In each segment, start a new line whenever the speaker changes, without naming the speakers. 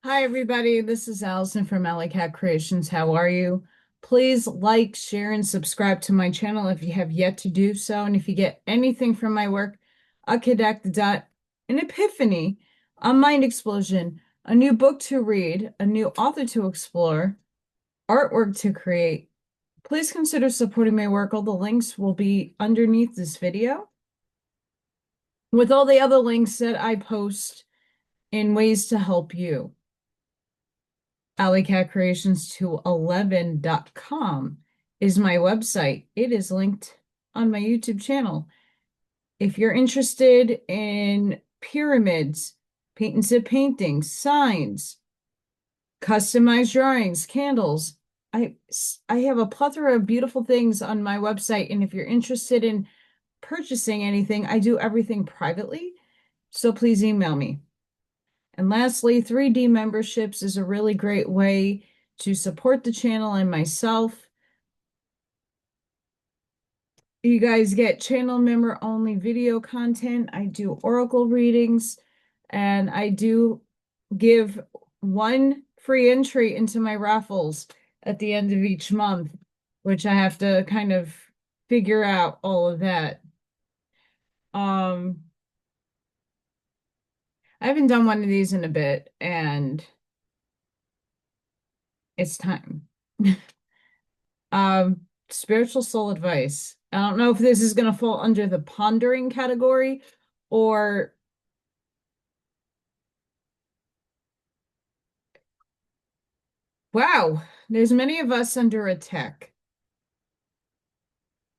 Hi, everybody. This is Allison from Alley Cat Creations. How are you? Please like, share, and subscribe to my channel if you have yet to do so. And if you get anything from my work, a connect dot, an epiphany, a mind explosion, a new book to read, a new author to explore, artwork to create, please consider supporting my work. All the links will be underneath this video with all the other links that I post in ways to help you. alleycatcreations211.com is my website. It is linked on my YouTube channel. If you're interested in pyramids, paint and sip paintings, signs, customized drawings, candles, I I have a plethora of beautiful things on my website. And if you're interested in purchasing anything, I do everything privately. So please email me. And lastly, 3D memberships is a really great way to support the channel and myself. You guys get channel member only video content. I do oracle readings, and I do give one free entry into my raffles at the end of each month, which I have to kind of figure out all of that. Um, I haven't done one of these in a bit, and it's time. Spiritual soul advice. I don't know if this is going to fall under the pondering category or wow, there's many of us under attack.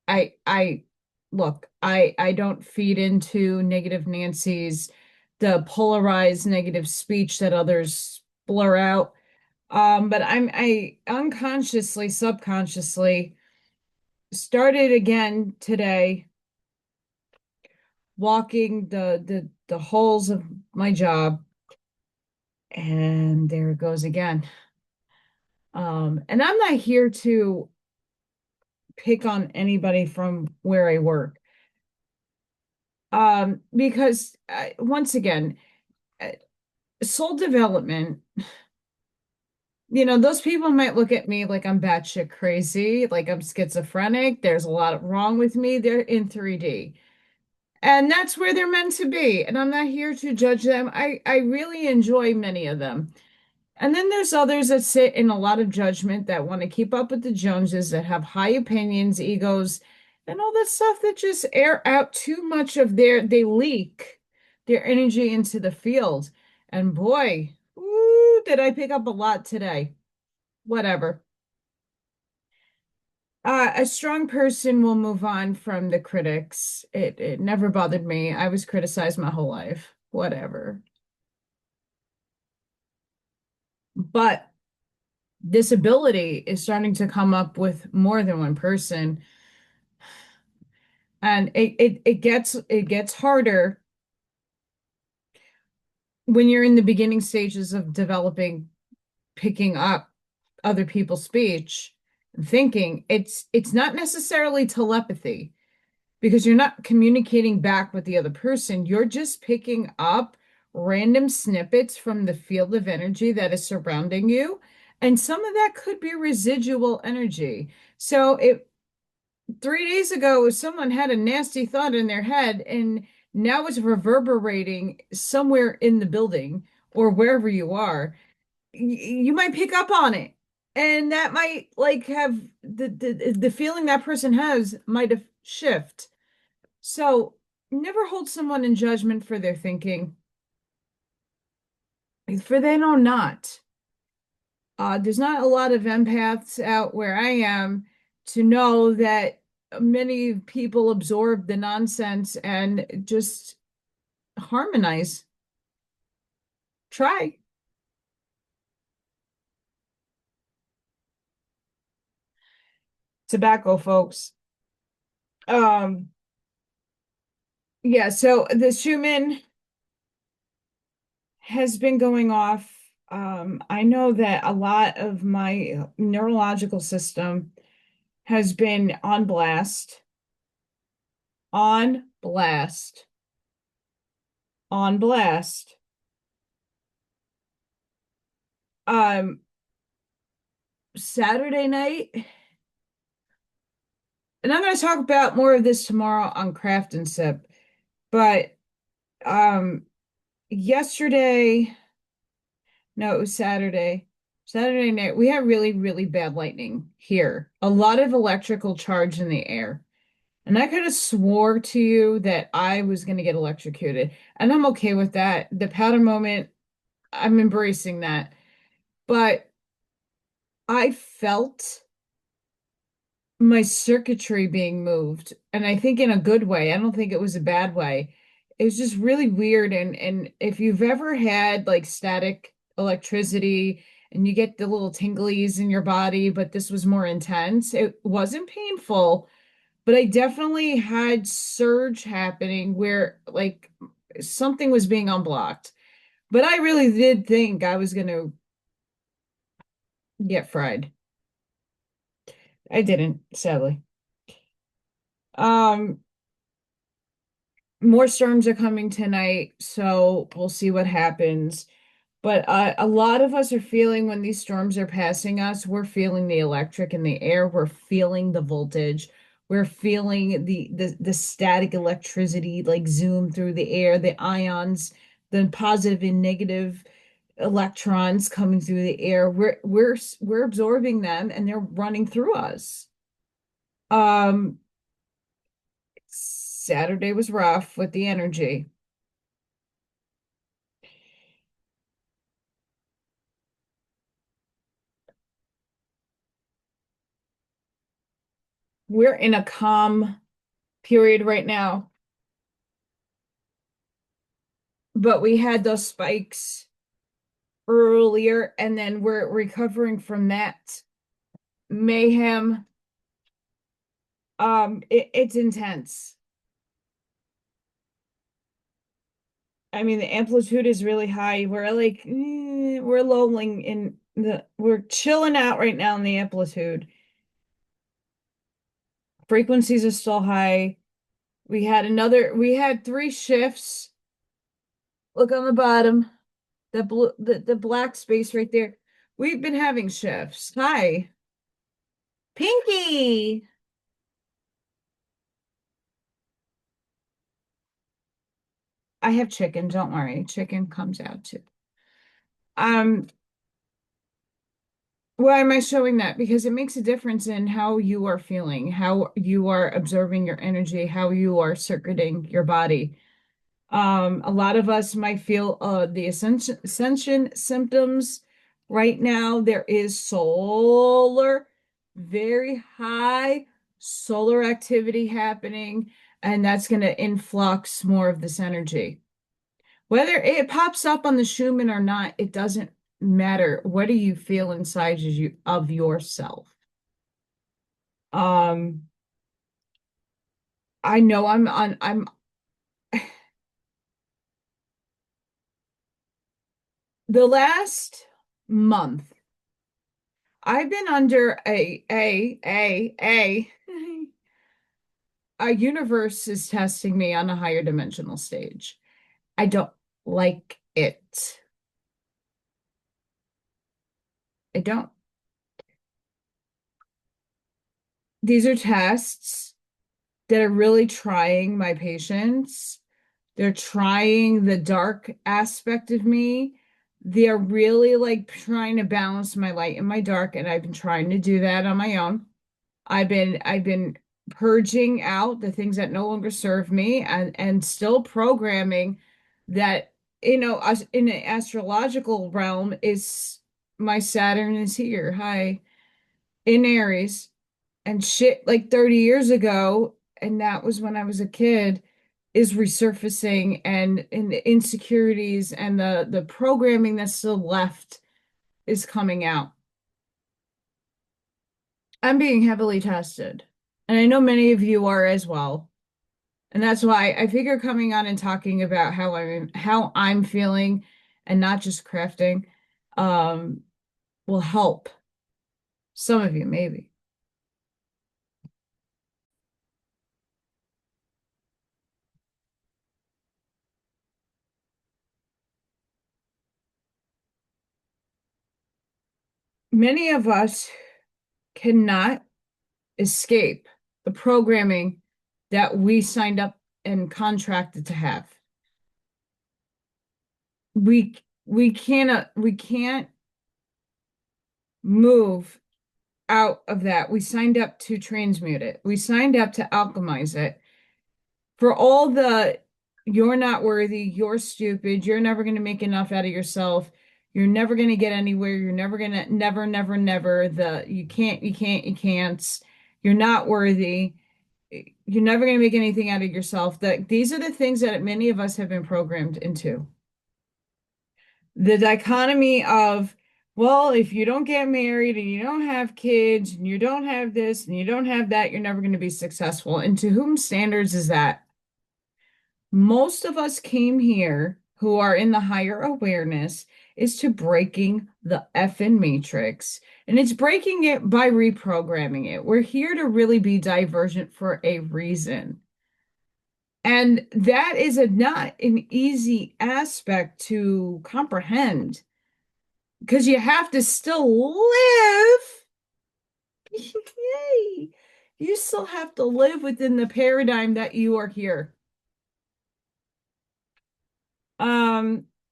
I look, I don't feed into negative Nancy's, the polarized negative speech that others blur out. But I unconsciously, subconsciously started again today walking the halls of my job, and there it goes again. And I'm not here to pick on anybody from where I work. Because once again, uh, soul development, those people might look at me like I'm batshit crazy, like I'm schizophrenic. There's a lot wrong with me. They're in 3D. And that's where they're meant to be. And I'm not here to judge them. I really enjoy many of them. And then there's others that sit in a lot of judgment that want to keep up with the Joneses, that have high opinions, egos, and all that stuff that just air out too much of they leak their energy into the field. And boy, ooh, did I pick up a lot today. Whatever. A strong person will move on from the critics. It never bothered me. I was criticized my whole life. Whatever. But disability is starting to come up with more than one person, and it gets harder when you're in the beginning stages of developing, picking up other people's speech and thinking. It's not necessarily telepathy, because you're not communicating back with the other person. You're just picking up random snippets from the field of energy that is surrounding you, and some of that could be residual energy. So if 3 days ago someone had a nasty thought in their head, and now it's reverberating somewhere in the building or wherever you are, you might pick up on it, and that might like have the feeling that person has might have shift. So never hold someone in judgment for their thinking, for they know not. There's not a lot of empaths out where I am to know that many people absorb the nonsense and just harmonize. Try. Tobacco, folks. Um, yeah, so the Schumann has been going off. I know that a lot of my neurological system has been on blast, on blast, on blast. Um, Saturday night, and I'm going to talk about more of this tomorrow on Craft and Sip, but um, yesterday, no, it was Saturday. Saturday night, we had really, really bad lightning here. A lot of electrical charge in the air. And I could have swore to you that I was going to get electrocuted. And I'm okay with that. The powder moment, I'm embracing that. But I felt my circuitry being moved, and I think in a good way. I don't think it was a bad way. It was just really weird. And if you've ever had like static electricity and you get the little tinglies in your body, but this was more intense, it wasn't painful, but I definitely had surge happening where like something was being unblocked. But I really did think I was gonna get fried. I didn't, sadly. Um, More storms are coming tonight, so we'll see what happens. But a lot of us are feeling when these storms are passing us, we're feeling the electric in the air, we're feeling the voltage, we're feeling the static electricity like zoom through the air, the ions, the positive and negative electrons coming through the air. We're absorbing them and they're running through us. Um, Saturday was rough with the energy. We're in a calm period right now, but we had those spikes earlier, and then we're recovering from that mayhem. It's intense. I mean, the amplitude is really high. We're like, we're lowering we're chilling out right now in the amplitude. Frequencies are still high. We had three shifts. Look on the bottom, the black space right there. We've been having shifts. Hi, Pinky. I have chicken, don't worry. Chicken comes out too. Um, why am I showing that? Because it makes a difference in how you are feeling, how you are observing your energy, how you are circuiting your body. A lot of us might feel the ascension symptoms right now. There is very high solar activity happening, and that's going to influx more of this energy. Whether it pops up on the Schumann or not, it doesn't matter. What do you feel inside of yourself? Um, I know I'm the last month, I've been under a universe is testing me on a higher dimensional stage. I don't like it. I don't. These are tests that are really trying my patience. They're trying the dark aspect of me. They're really like trying to balance my light and my dark, and I've been trying to do that on my own. I've been purging out the things that no longer serve me and still programming that, us in the astrological realm is my Saturn is here. Hi, in Aries, and shit like 30 years ago, and that was when I was a kid, is resurfacing, and the insecurities and the programming that's still left is coming out. I'm being heavily tested, and I know many of you are as well. And that's why I figure coming on and talking about how I'm feeling and not just crafting um will help some of you maybe. many of us cannot escape the programming that we signed up and contracted to have. We can't move out of that. We signed up to transmute it. We signed up to alchemize it. For all the you're not worthy, you're stupid, you're never going to make enough out of yourself, you're never going to get anywhere, you're never going to never, the you can't, you're not worthy, you're never going to make anything out of yourself. That these are the things that many of us have been programmed into. The dichotomy of, well, if you don't get married and you don't have kids and you don't have this and you don't have that, you're never going to be successful. And to whom standards is that? Most of us came here who are in the higher awareness is to breaking the effing matrix. And it's breaking it by reprogramming it. We're here to really be divergent for a reason. And that is not an easy aspect to comprehend because you have to still live. Yay. You still have to live within the paradigm that you are here.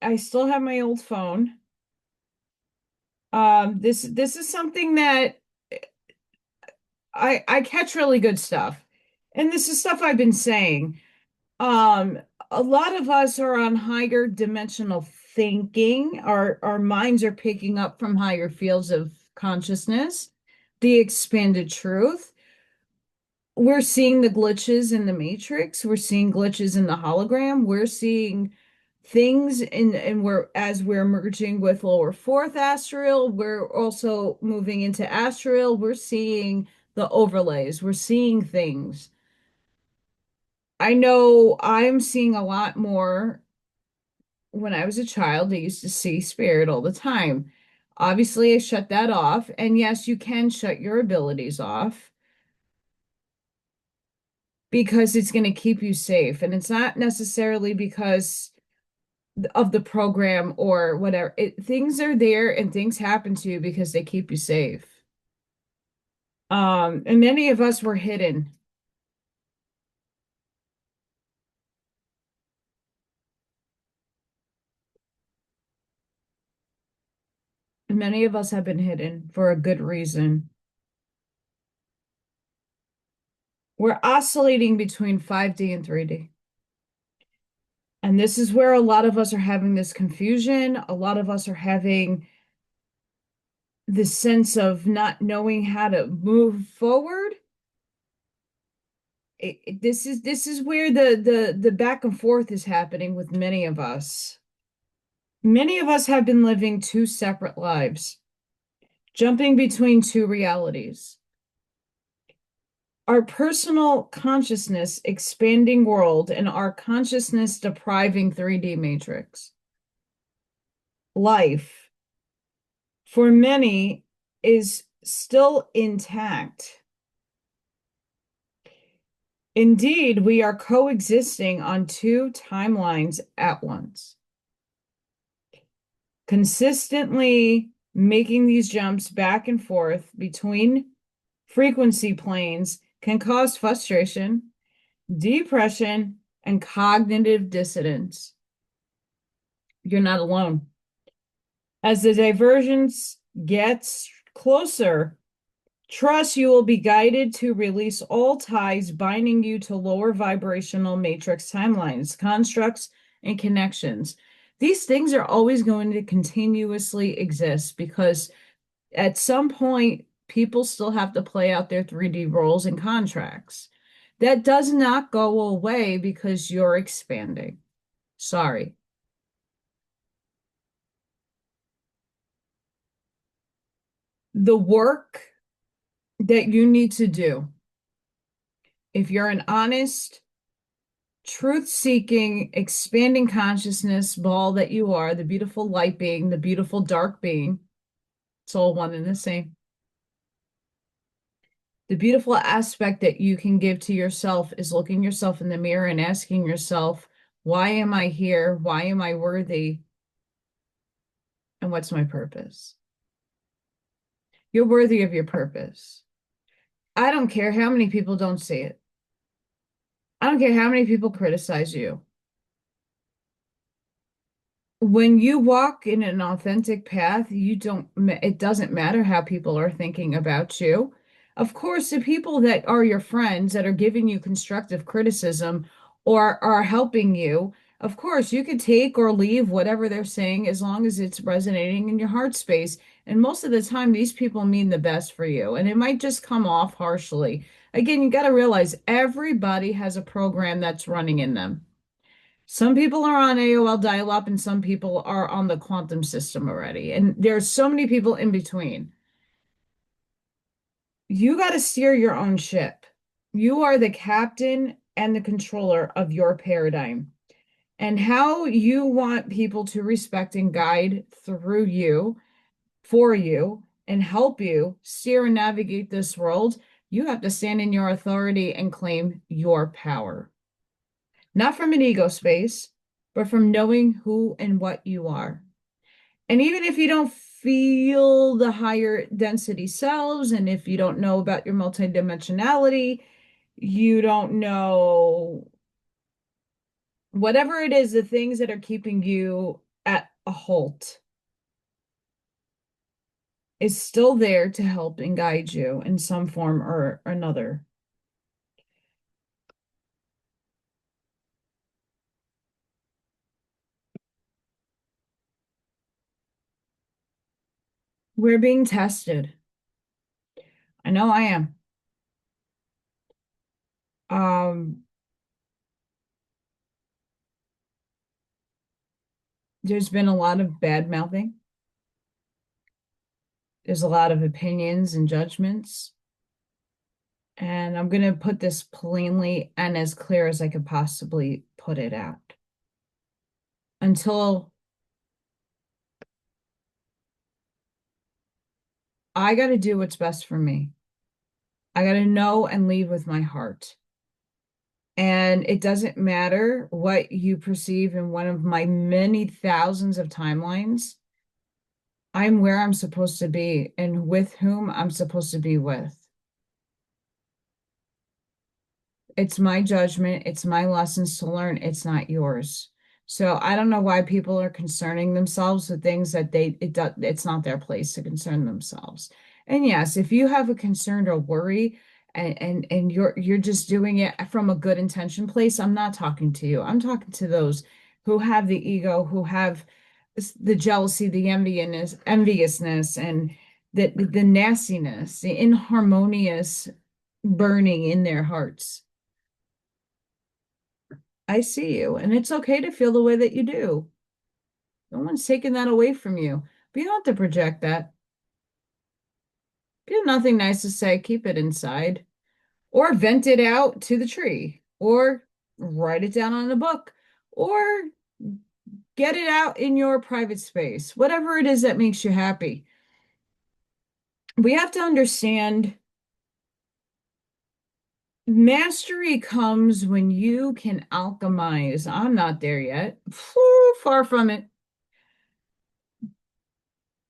I still have my old phone. This is something that I catch really good stuff. And this is stuff I've been saying. Um, a lot of us are on higher dimensional thinking. Our minds are picking up from higher fields of consciousness, the expanded truth. We're seeing the glitches in the matrix. We're seeing glitches in the hologram. We're seeing things and we're as we're merging with lower fourth astral, we're also moving into astral. We're seeing the overlays. We're seeing things. I know I'm seeing a lot more. When I was a child, I used to see spirit all the time. Obviously, I shut that off. And yes, you can shut your abilities off because it's going to keep you safe. And it's not necessarily because of the program or whatever. Things are there and things happen to you because they keep you safe. And many of us were hidden. Many of us have been hidden for a good reason. We're oscillating between 5D and 3D. And this is where a lot of us are having this confusion. A lot of us are having this sense of not knowing how to move forward. This is where the back and forth is happening with many of us. Many of us have been living two separate lives, jumping between two realities. Our personal consciousness expanding world and our consciousness depriving 3D matrix. Life, for many, is still intact. Indeed, we are coexisting on two timelines at once, consistently making these jumps back and forth between frequency planes can cause frustration, depression, and cognitive dissonance. You're not alone. As the divergence gets closer, trust you will be guided to release all ties binding you to lower vibrational matrix timelines, constructs, and connections. These things are always going to continuously exist because at some point, people still have to play out their 3D roles and contracts. That does not go away because you're expanding. Sorry. The work that you need to do, if you're an honest, truth-seeking, expanding consciousness ball that you are, the beautiful light being, the beautiful dark being, it's all one and the same. The beautiful aspect that you can give to yourself is looking yourself in the mirror and asking yourself, why am I here? Why am I worthy? And what's my purpose? You're worthy of your purpose. I don't care how many people don't see it. I don't care how many people criticize you. When you walk in an authentic path, it doesn't matter how people are thinking about you. Of course, the people that are your friends that are giving you constructive criticism or are helping you, of course, you could take or leave whatever they're saying as long as it's resonating in your heart space. And most of the time, these people mean the best for you, and it might just come off harshly. Again, you got to realize everybody has a program that's running in them. Some people are on AOL dial-up and some people are on the quantum system already. And there's so many people in between. You got to steer your own ship. You are the captain and the controller of your paradigm. And how you want people to respect and guide through you, for you, and help you steer and navigate this world, you have to stand in your authority and claim your power. Not from an ego space, but from knowing who and what you are. And even if you don't feel the higher density selves, and if you don't know about your multidimensionality, you don't know whatever it is, the things that are keeping you at a halt is still there to help and guide you in some form or another. We're being tested. I know I am. Um, there's been a lot of bad mouthing. There's a lot of opinions and judgments. And I'm going to put this plainly and as clear as I could possibly put it out. Until I got to do what's best for me. I got to know and leave with my heart. And it doesn't matter what you perceive in one of my many thousands of timelines. I'm where I'm supposed to be and with whom I'm supposed to be with. It's my judgment. It's my lessons to learn. It's not yours. So I don't know why people are concerning themselves with things that it's not their place to concern themselves. And yes, if you have a concern or worry and you're just doing it from a good intention place, I'm not talking to you. I'm talking to those who have the ego, who have the jealousy, the enviousness, and the nastiness, the inharmonious burning in their hearts. I see you, and it's okay to feel the way that you do. No one's taking that away from you, but you don't have to project that. If you have nothing nice to say, keep it inside, or vent it out to the tree, or write it down on a book, or get it out in your private space, whatever it is that makes you happy. We have to understand mastery comes when you can alchemize. I'm not there yet. Far from it.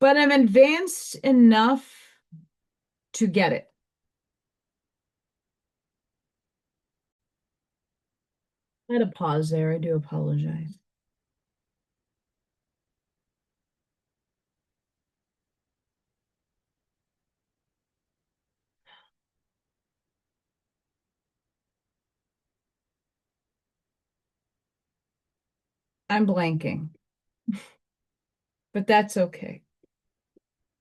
But I'm advanced enough to get it. I had a pause there. I do apologize. I'm blanking, but that's okay.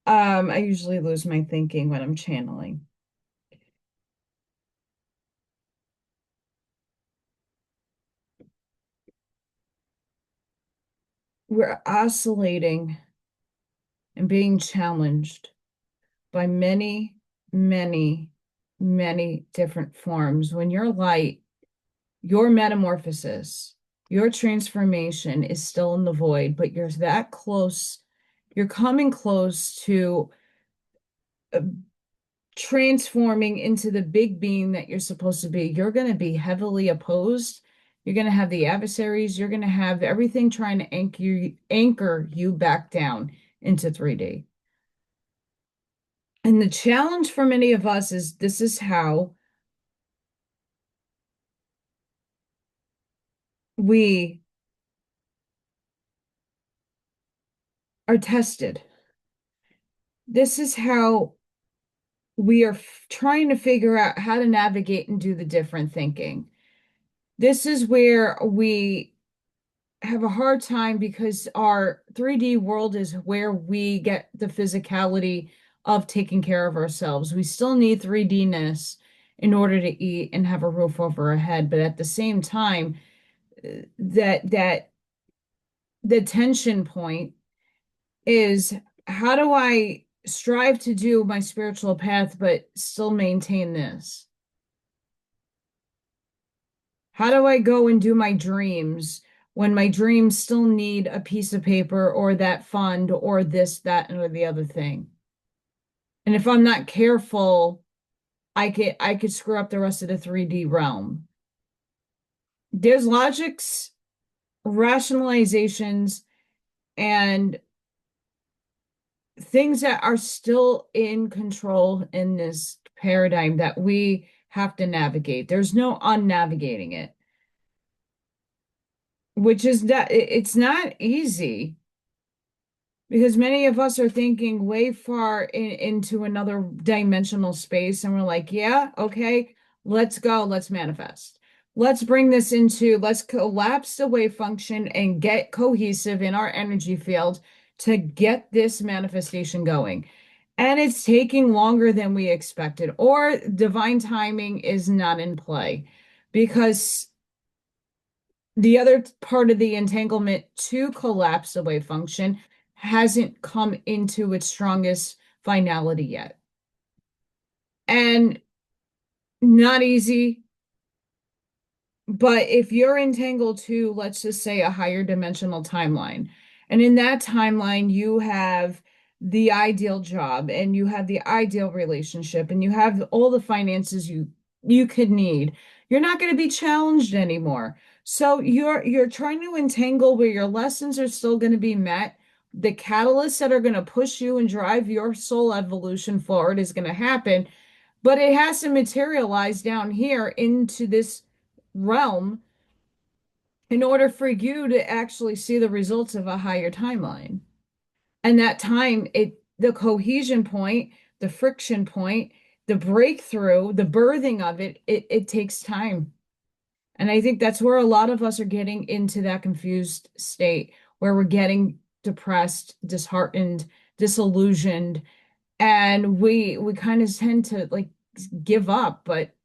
I usually lose my thinking when I'm channeling. We're oscillating and being challenged by many, many, many different forms. When you're light, your metamorphosis, your transformation is still in the void, but you're that close. You're coming close to uh, transforming into the big being that you're supposed to be. You're going to be heavily opposed. You're going to have the adversaries. You're going to have everything trying to anchor you back down into 3D. And the challenge for many of us is this is how we are tested. This is how we are trying to figure out how to navigate and do the different thinking. This is where we have a hard time because our 3D world is where we get the physicality of taking care of ourselves. We still need 3D-ness in order to eat and have a roof over our head, but at the same time, that the tension point is how do I strive to do my spiritual path but still maintain this? How do I go and do my dreams when my dreams still need a piece of paper or that fund or this, that, or the other thing? And if I'm not careful, I could screw up the rest of the 3D realm. There's logics, rationalizations, and things that are still in control in this paradigm that we have to navigate. There's no unnavigating it, which is that it's not easy because many of us are thinking way far into another dimensional space, and we're like, yeah, okay, let's go, let's manifest. Let's bring this into, let's collapse the wave function and get cohesive in our energy field to get this manifestation going. And it's taking longer than we expected, or divine timing is not in play because the other part of the entanglement to collapse the wave function hasn't come into its strongest finality yet. And not easy, but if you're entangled to, let's just say, a higher dimensional timeline, and in that timeline, you have the ideal job and you have the ideal relationship and you have all the finances you could need, you're not going to be challenged anymore. So you're trying to entangle where your lessons are still going to be met. The catalysts that are going to push you and drive your soul evolution forward is going to happen, but it has to materialize down here into this realm in order for you to actually see the results of a higher timeline. And that time, the cohesion point, the friction point, the breakthrough, the birthing of it takes time. And I think that's where a lot of us are getting into that confused state where we're getting depressed, disheartened, disillusioned, and we kind of tend to like give up, but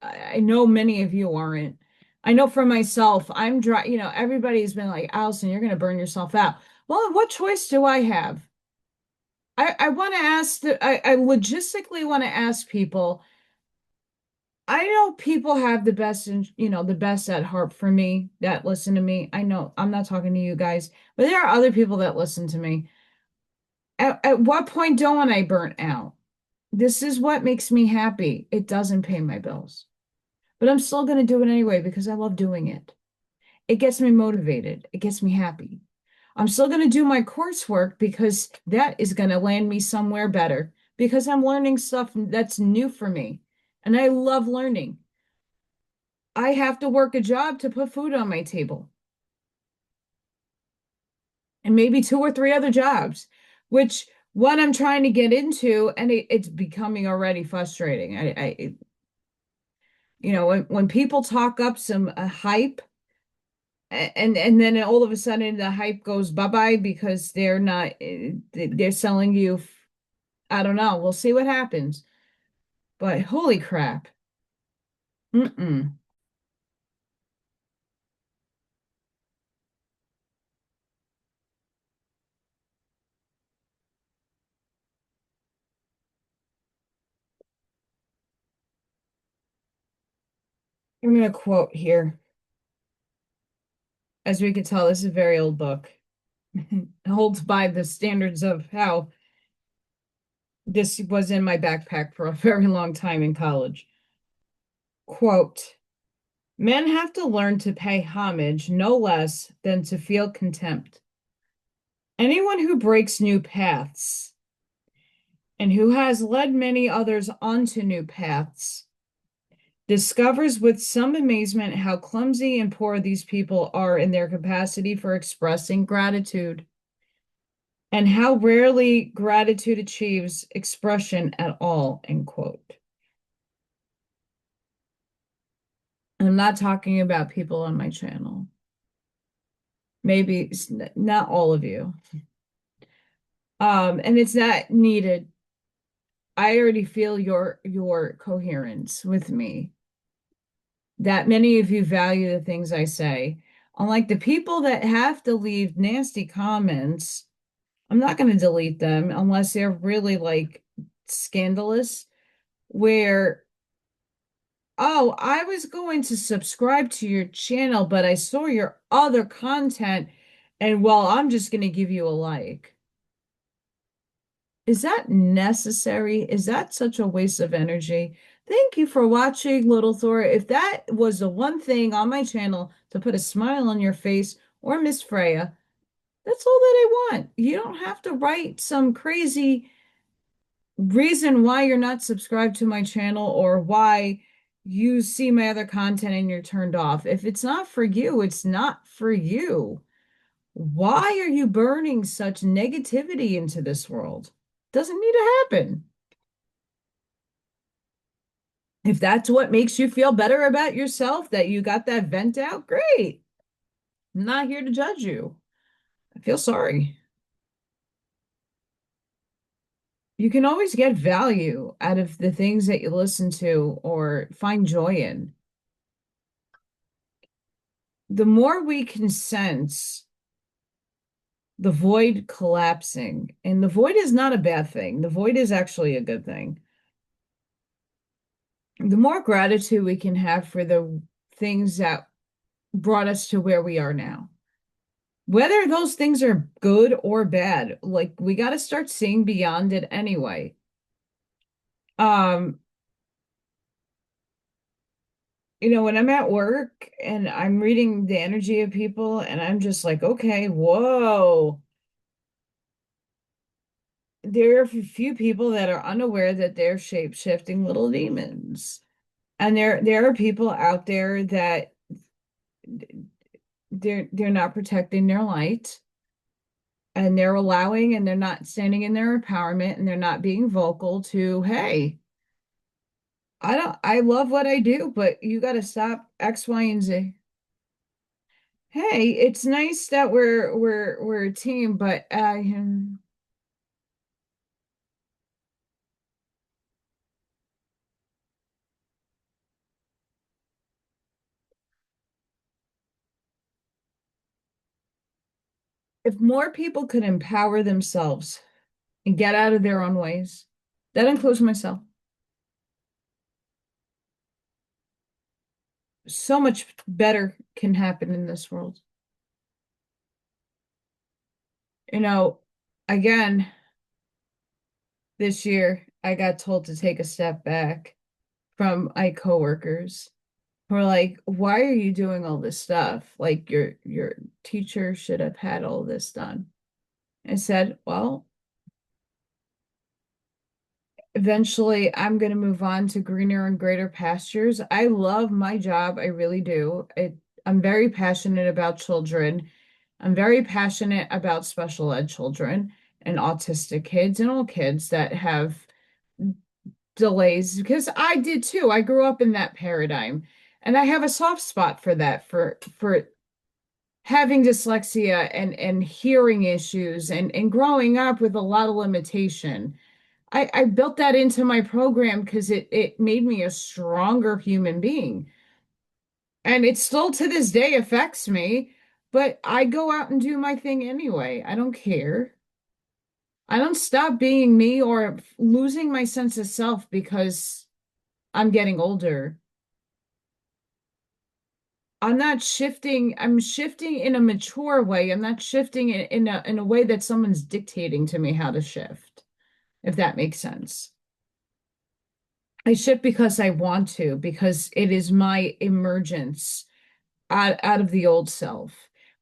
I know many of you aren't. I know for myself, I'm dry, everybody's been like, Allison, you're going to burn yourself out. Well, what choice do I have? I want to ask I logistically want to ask people. I know people have the best and the best at heart for me that listen to me. I know I'm not talking to you guys, but there are other people that listen to me. At what point don't I burn out? This is what makes me happy. It doesn't pay my bills. But I'm still going to do it anyway because I love doing it. It gets me motivated. It gets me happy. I'm still going to do my coursework because that is going to land me somewhere better because I'm learning stuff that's new for me. And I love learning. I have to work a job to put food on my table and maybe two or three other jobs, which what I'm trying to get into, and it's becoming already frustrating. When people talk up some hype, and then all of a sudden the hype goes bye-bye because they're not they're selling you. I don't know. We'll see what happens. But holy crap. Mm-mm. I'm going to quote here. As we can tell, this is a very old book. It holds by the standards of how this was in my backpack for a very long time in college. Quote, men have to learn to pay homage no less than to feel contempt. Anyone who breaks new paths and who has led many others onto new paths, discovers with some amazement how clumsy and poor these people are in their capacity for expressing gratitude, and how rarely gratitude achieves expression at all, end quote. I'm not talking about people on my channel. Maybe not all of you. And it's not needed. I already feel your coherence with me. That many of you value the things I say. Unlike the people that have to leave nasty comments, I'm not going to delete them unless they're really like scandalous, where, oh, I was going to subscribe to your channel, but I saw your other content, and well, I'm just going to give you a like. Is that necessary? Is that such a waste of energy? Thank you for watching, Little Thor. If that was the one thing on my channel to put a smile on your face, or Miss Freya, that's all that I want. You don't have to write some crazy reason why you're not subscribed to my channel or why you see my other content and you're turned off. If it's not for you, it's not for you. Why are you burning such negativity into this world? Doesn't need to happen. If that's what makes you feel better about yourself, that you got that vent out, great. I'm not here to judge you. I feel sorry. You can always get value out of the things that you listen to or find joy in. The more we can sense the void collapsing, and the void is not a bad thing, the void is actually a good thing. The more gratitude we can have for the things that brought us to where we are now. Whether those things are good or bad, like we got to start seeing beyond it anyway. Um, when I'm at work and I'm reading the energy of people and I'm just like, okay, whoa. There are a few people that are unaware that they're shape-shifting little demons. And there are people out there that they're not protecting their light, and they're allowing, and they're not standing in their empowerment, and they're not being vocal to, hey, I love what I do, but you got to stop X, Y, and Z. Hey, it's nice that we're a team, but if more people could empower themselves and get out of their own ways, that includes myself, so much better can happen in this world. You know, again, this year I got told to take a step back from my coworkers who are like, why are you doing all this stuff? Like your teacher should have had all this done. I said, well, eventually I'm going to move on to greener and greater pastures. I love my job. I really do. I'm very passionate about children. I'm very passionate about special ed children and autistic kids and all kids that have delays, because I did too. I grew up in that paradigm, and I have a soft spot for that, for having dyslexia and hearing issues and growing up with a lot of limitation. I built that into my program because it made me a stronger human being. And it still to this day affects me, but I go out and do my thing anyway. I don't care. I don't stop being me or losing my sense of self because I'm getting older. I'm not shifting. I'm shifting in a mature way. I'm not shifting in a way that someone's dictating to me how to shift, if that makes sense. I shift because I want to, because it is my emergence out of the old self.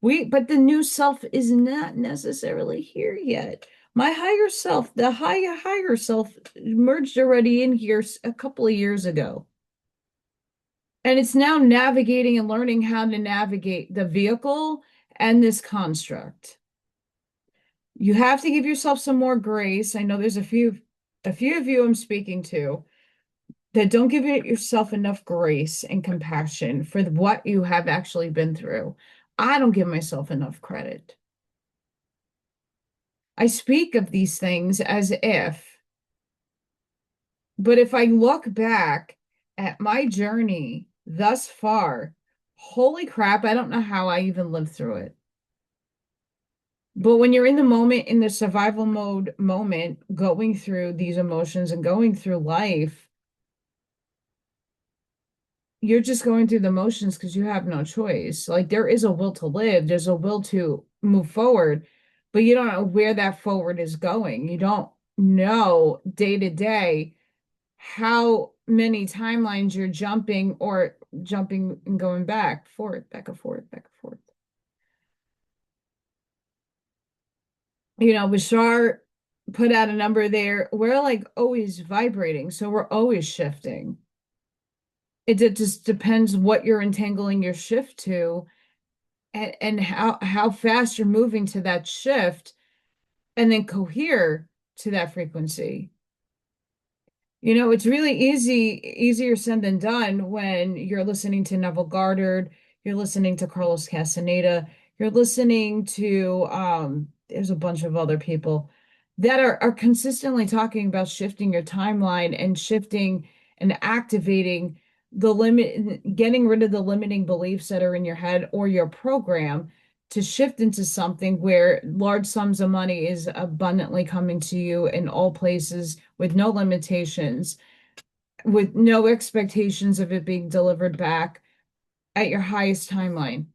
But the new self is not necessarily here yet. My higher self, the higher self merged already in here a couple of years ago. And it's now navigating and learning how to navigate the vehicle and this construct. You have to give yourself some more grace. I know there's a few of you I'm speaking to that don't give yourself enough grace and compassion for what you have actually been through. I don't give myself enough credit. I speak of these things as if, but if I look back at my journey thus far, holy crap, I don't know how I even lived through it. But when you're in the moment, in the survival mode moment, going through these emotions and going through life, you're just going through the motions because you have no choice. Like there is a will to live, there's a will to move forward, but you don't know where that forward is going. You don't know day to day how many timelines you're jumping or jumping and going back, forth, back and forth, back and forth. Bashar put out a number there. We're like always vibrating, so we're always shifting. It just depends what you're entangling your shift to and how fast you're moving to that shift and then cohere to that frequency. It's really easier said than done when you're listening to Neville Goddard, you're listening to Carlos Castaneda, you're listening to there's a bunch of other people that are consistently talking about shifting your timeline and shifting and activating the limit, getting rid of the limiting beliefs that are in your head or your program to shift into something where large sums of money is abundantly coming to you in all places with no limitations, with no expectations of it being delivered back at your highest timeline.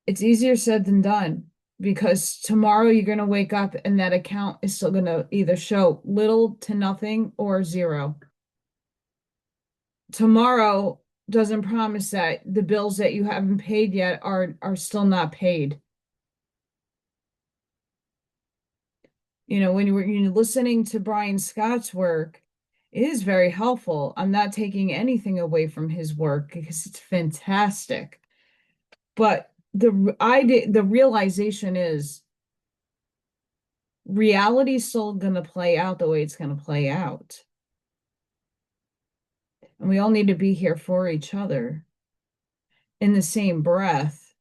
It's easier said than done because tomorrow you're going to wake up and that account is still going to either show little to nothing or zero. Tomorrow doesn't promise that the bills that you haven't paid yet are still not paid. When you're listening to Brian Scott's work, it is very helpful. I'm not taking anything away from his work because it's fantastic. But the realization is reality is still going to play out the way it's going to play out. And we all need to be here for each other in the same breath.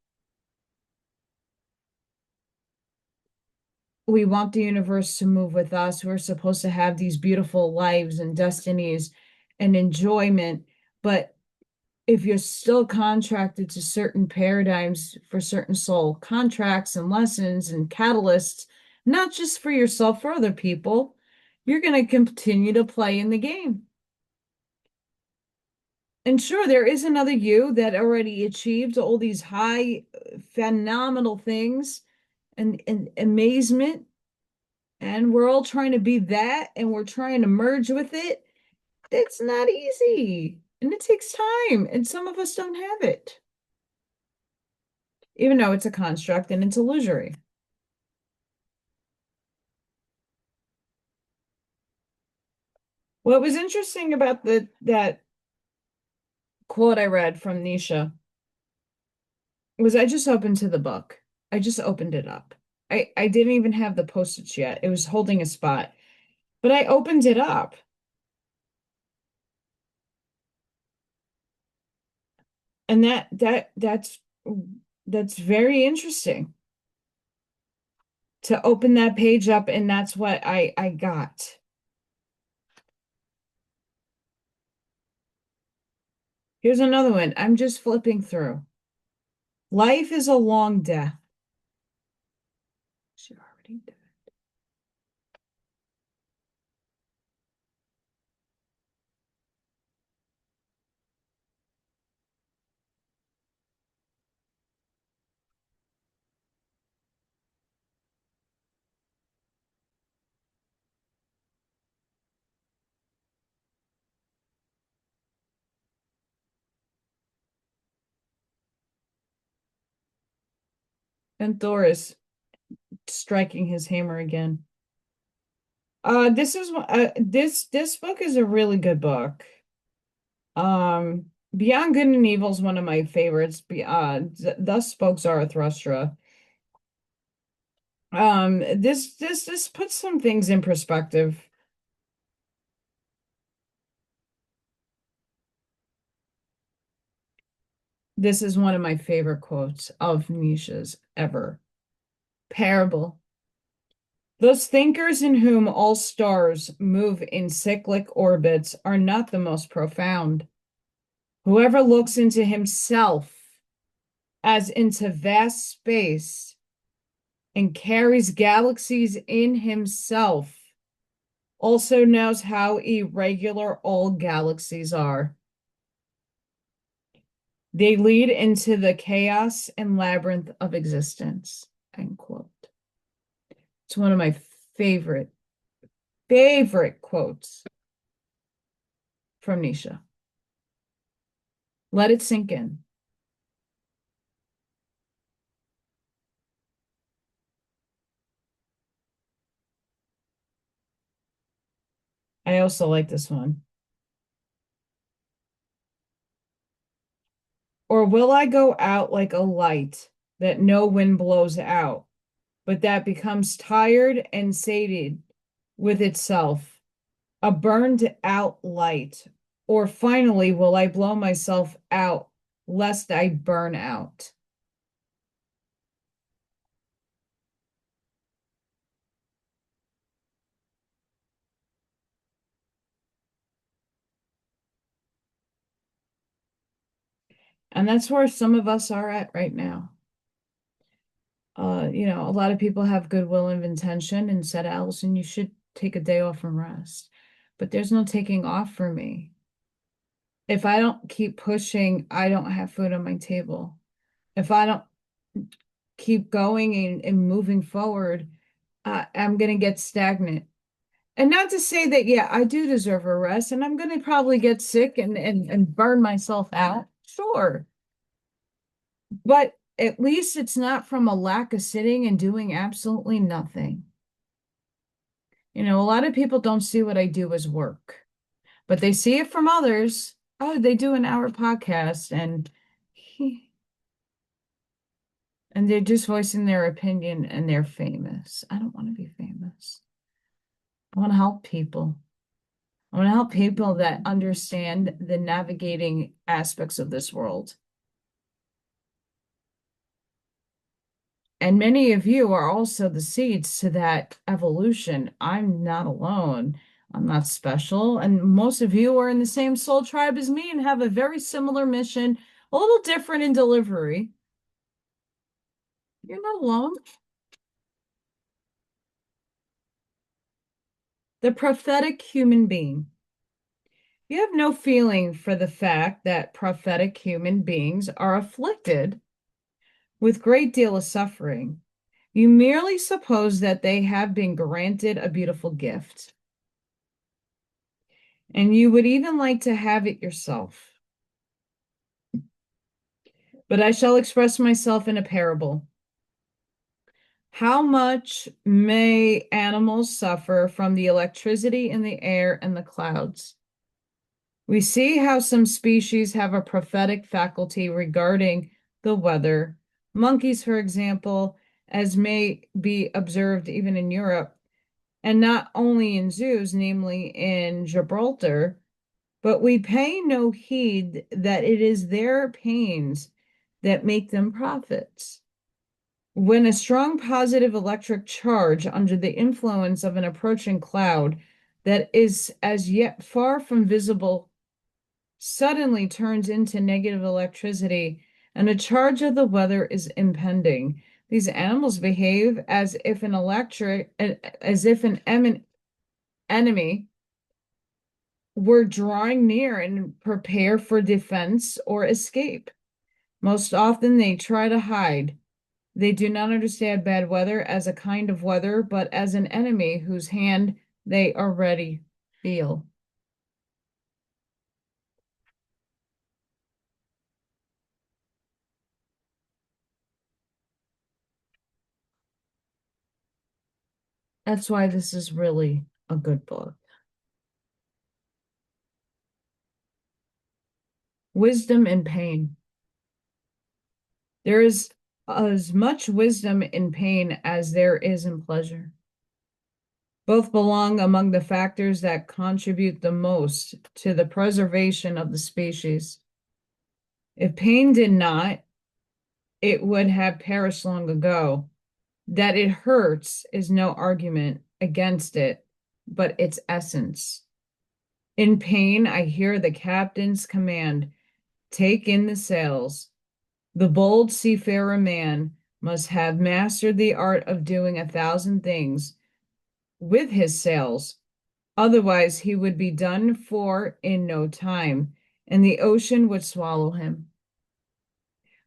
We want the universe to move with us. We're supposed to have these beautiful lives and destinies and enjoyment. But if you're still contracted to certain paradigms for certain soul contracts and lessons and catalysts, not just for yourself, for other people, you're going to continue to play in the game. And sure, there is another you that already achieved all these high, phenomenal things and amazement. And we're all trying to be that and we're trying to merge with it. It's not easy and it takes time. And some of us don't have it, even though it's a construct and it's illusory. What was interesting about that quote I read from Nietzsche was I just opened to the book. I just opened it up. I didn't even have the postage yet. It was holding a spot, but I opened it up. And that's very interesting to open that page up, and that's what I got. Here's another one. I'm just flipping through. Life is a long death. She already did. And Thor is striking his hammer again. This book is a really good book. Beyond Good and Evil is one of my favorites. Thus Spoke Zarathustra. This puts some things in perspective. This is one of my favorite quotes of Nietzsche's ever. Parable. Those thinkers in whom all stars move in cyclic orbits are not the most profound. Whoever looks into himself as into vast space and carries galaxies in himself also knows how irregular all galaxies are. They lead into the chaos and labyrinth of existence. End quote. It's one of my favorite quotes from Nietzsche. Let it sink in. I also like this one. Or will I go out like a light that no wind blows out, but that becomes tired and sated with itself, a burned out light? Or finally, will I blow myself out lest I burn out? And that's where some of us are at right now. A lot of people have goodwill and intention and said, Allison, you should take a day off and rest. But there's no taking off for me. If I don't keep pushing, I don't have food on my table. If I don't keep going and moving forward, I'm going to get stagnant. And not to say that, yeah, I do deserve a rest and I'm going to probably get sick and burn myself out. Sure. But at least it's not from a lack of sitting and doing absolutely nothing. A lot of people don't see what I do as work, but they see it from others. Oh, they do an hour podcast and they're just voicing their opinion and they're famous. I don't want to be famous. I want to help people. I want to help people that understand the navigating aspects of this world. And many of you are also the seeds to that evolution. I'm not alone. I'm not special. And most of you are in the same soul tribe as me and have a very similar mission, a little different in delivery. You're not alone. The prophetic human being. You have no feeling for the fact that prophetic human beings are afflicted with great deal of suffering. You merely suppose that they have been granted a beautiful gift. And you would even like to have it yourself. But I shall express myself in a parable. How much may animals suffer from the electricity in the air and the clouds? We see how some species have a prophetic faculty regarding the weather. Monkeys, for example, as may be observed even in Europe, and not only in zoos, namely in Gibraltar, but we pay no heed that it is their pains that make them prophets. When a strong positive electric charge under the influence of an approaching cloud that is as yet far from visible suddenly turns into negative electricity and a charge of the weather is impending, these animals behave as if an enemy were drawing near and prepare for defense or escape. Most often they try to hide. They do not understand bad weather as a kind of weather, but as an enemy whose hand they already feel. That's why this is really a good book. Wisdom in pain. There is as much wisdom in pain as there is in pleasure. Both belong among the factors that contribute the most to the preservation of the species. If pain did not, it would have perished long ago. That it hurts is no argument against it, but its essence. In pain, I hear the captain's command, take in the sails. The bold seafarer man must have mastered the art of doing 1,000 things with his sails. Otherwise, he would be done for in no time, and the ocean would swallow him.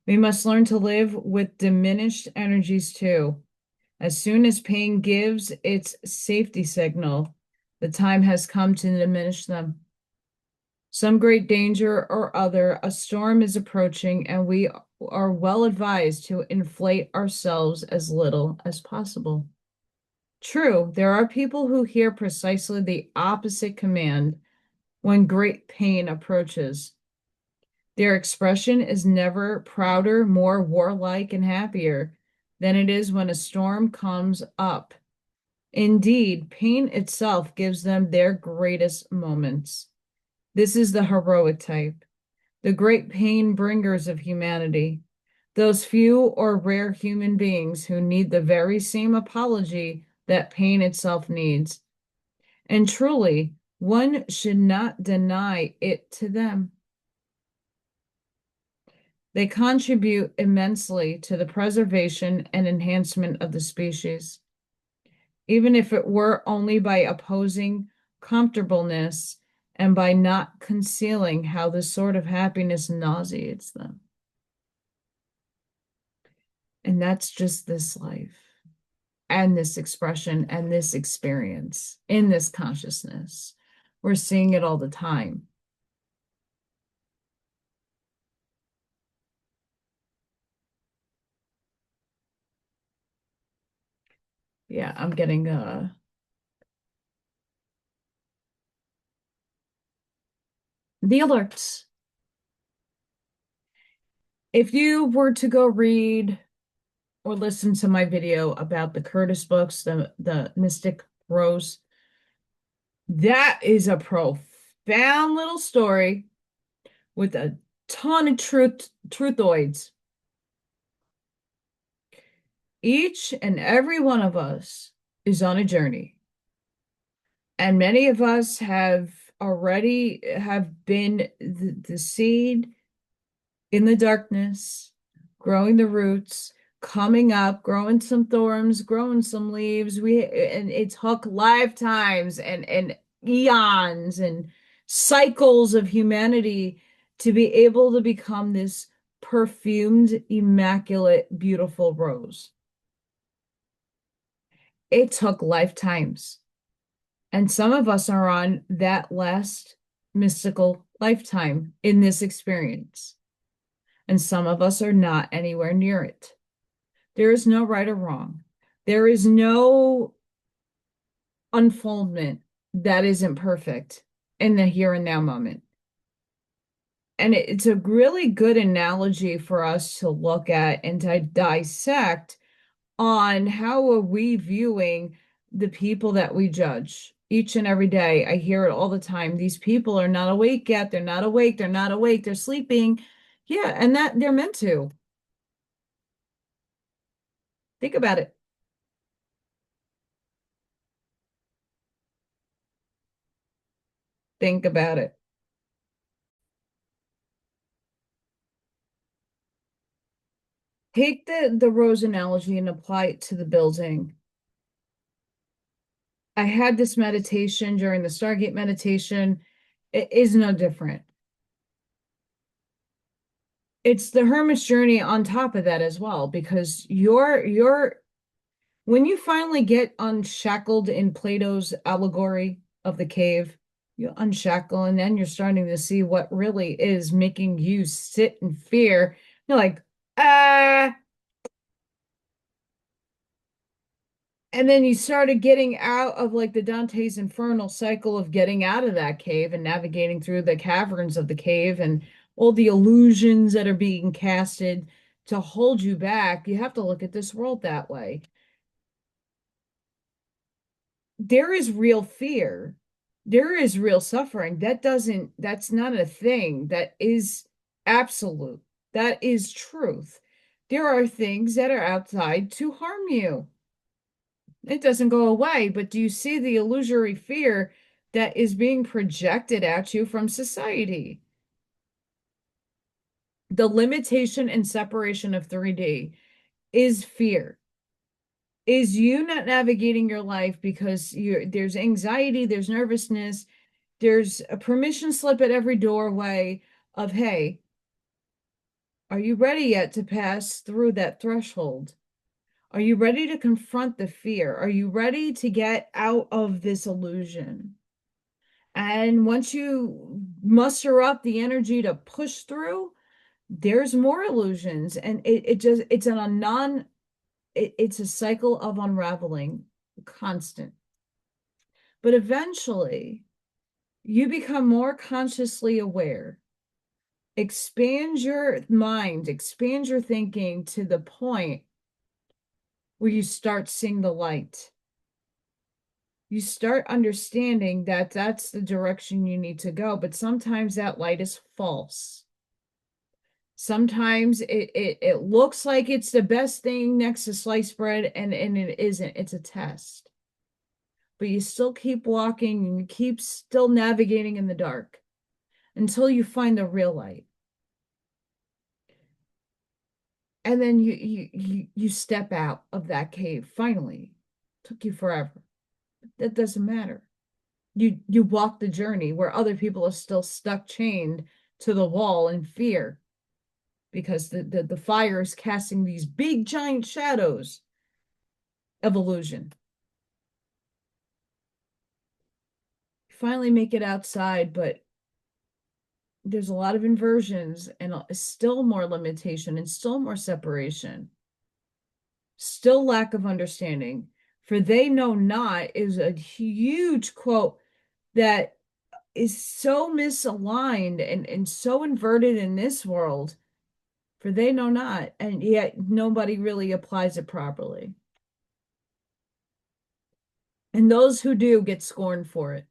We must learn to live with diminished energies too. As soon as pain gives its safety signal, the time has come to diminish them. Some great danger or other, a storm is approaching, and we are well advised to inflate ourselves as little as possible. True, there are people who hear precisely the opposite command when great pain approaches. Their expression is never prouder, more warlike, and happier than it is when a storm comes up. Indeed, pain itself gives them their greatest moments. This is the heroic type, the great pain bringers of humanity, those few or rare human beings who need the very same apology that pain itself needs. And truly, one should not deny it to them. They contribute immensely to the preservation and enhancement of the species, even if it were only by opposing comfortableness and by not concealing how this sort of happiness nauseates them. And that's just this life and this expression and this experience in this consciousness. We're seeing it all the time. Yeah, I'm getting the alerts. If you were to go read or listen to my video about the Curtis books, the Mystic Rose, that is a profound little story with a ton of truthoids. Each and every one of us is on a journey, and many of us have already have been the seed in the darkness, growing the roots, coming up, growing some thorns, growing some leaves. And it took lifetimes and eons and cycles of humanity to be able to become this perfumed, immaculate, beautiful rose. It took lifetimes. And some of us are on that last mystical lifetime in this experience. And some of us are not anywhere near it. There is no right or wrong. There is no unfoldment that isn't perfect in the here and now moment. And it's a really good analogy for us to look at and to dissect on how are we viewing the people that we judge each and every day. I hear it all the time. These people are not awake yet. They're not awake. They're not awake. They're sleeping. Yeah, and that they're meant to. Think about it. Think about it. Take the rose analogy and apply it to the building. I had this meditation during the Stargate meditation. It is no different. It's the hermit's journey on top of that as well, because you're when you finally get unshackled in Plato's allegory of the cave, you unshackle, and then you're starting to see what really is making you sit in fear. You're like, ah, And then you started getting out of like the Dante's infernal cycle of getting out of that cave and navigating through the caverns of the cave and all the illusions that are being casted to hold you back. You have to look at this world that way. There is real fear. There is real suffering. That's not a thing. That is absolute. That is truth. There are things that are outside to harm you. It doesn't go away, but do you see the illusory fear that is being projected at you from society? The limitation and separation of 3D is fear. Is you not navigating your life because there's anxiety, there's nervousness, there's a permission slip at every doorway of, hey, are you ready yet to pass through that threshold? Are you ready to confront the fear? Are you ready to get out of this illusion? And once you muster up the energy to push through, there's more illusions. And it's a cycle of unraveling, constant. But eventually you become more consciously aware. Expand your mind, expand your thinking to the point where you start seeing the light. You start understanding that that's the direction you need to go, but sometimes that light is false. Sometimes it looks like it's the best thing next to sliced bread, and it isn't. It's a test. But you still keep walking and you keep still navigating in the dark until you find the real light. And then you step out of that cave finally. Took you forever. That doesn't matter. You walk the journey where other people are still stuck chained to the wall in fear because the fire is casting these big giant shadows of illusion. You finally make it outside, but there's a lot of inversions and still more limitation and still more separation, still lack of understanding. For they know not is a huge quote that is so misaligned and so inverted in this world. For they know not, and yet nobody really applies it properly. And those who do get scorned for it.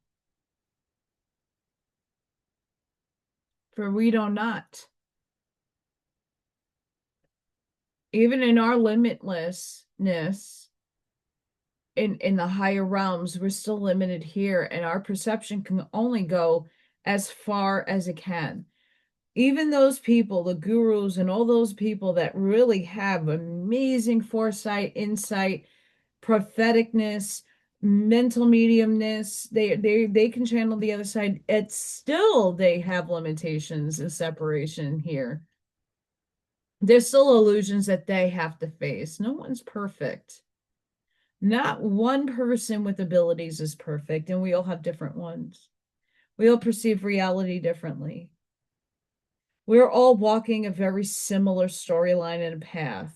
For we know not. Even in our limitlessness, in the higher realms, we're still limited here, and our perception can only go as far as it can. Even those people, the gurus and all those people that really have amazing foresight, insight, propheticness, mental mediumness, they can channel the other side. It's still they have limitations and separation here. There's still illusions that they have to face. No one's perfect. Not one person with abilities is perfect, and we all have different ones. We all perceive reality differently. We're all walking a very similar storyline and a path.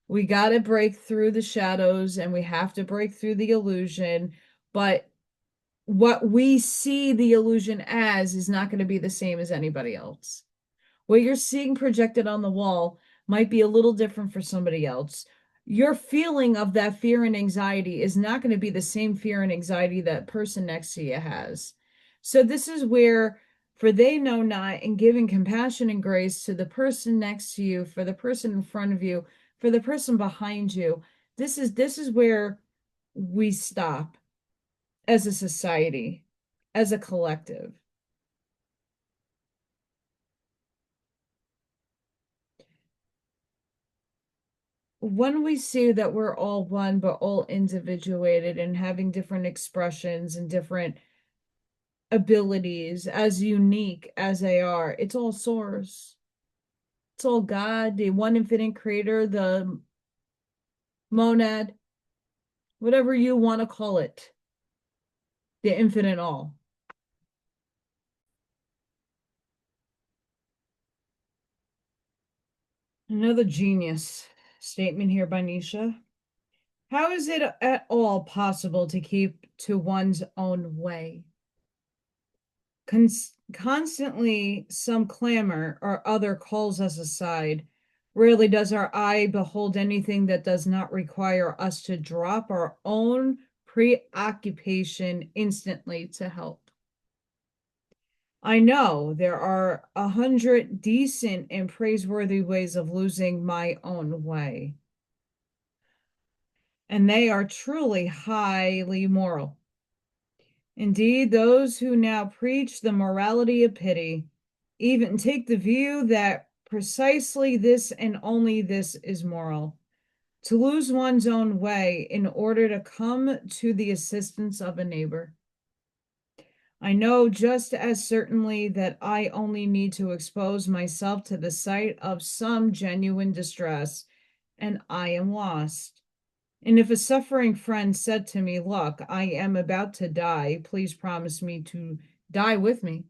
We got to break through the shadows and we have to break through the illusion, but what we see the illusion as is not going to be the same as anybody else. What you're seeing projected on the wall might be a little different for somebody else. Your feeling of that fear and anxiety is not going to be the same fear and anxiety that person next to you has. So this is where, for they know not, and giving compassion and grace to the person next to you, for the person in front of you, for the person behind you, this is where we stop as a society, as a collective. When we see that we're all one, but all individuated and having different expressions and different abilities, as unique as they are, it's all source. It's all God, the one infinite creator, the monad, whatever you want to call it, the infinite all. Another genius statement here by Nietzsche. How is it at all possible to keep to one's own way? Constantly some clamor or other calls us aside. Rarely does our eye behold anything that does not require us to drop our own preoccupation instantly to help. I know there are 100 decent and praiseworthy ways of losing my own way, and they are truly highly moral. Indeed, those who now preach the morality of pity even take the view that precisely this and only this is moral, to lose one's own way in order to come to the assistance of a neighbor. I know just as certainly that I only need to expose myself to the sight of some genuine distress, and I am lost. And if a suffering friend said to me, "Look, I am about to die, please promise me to die with me,"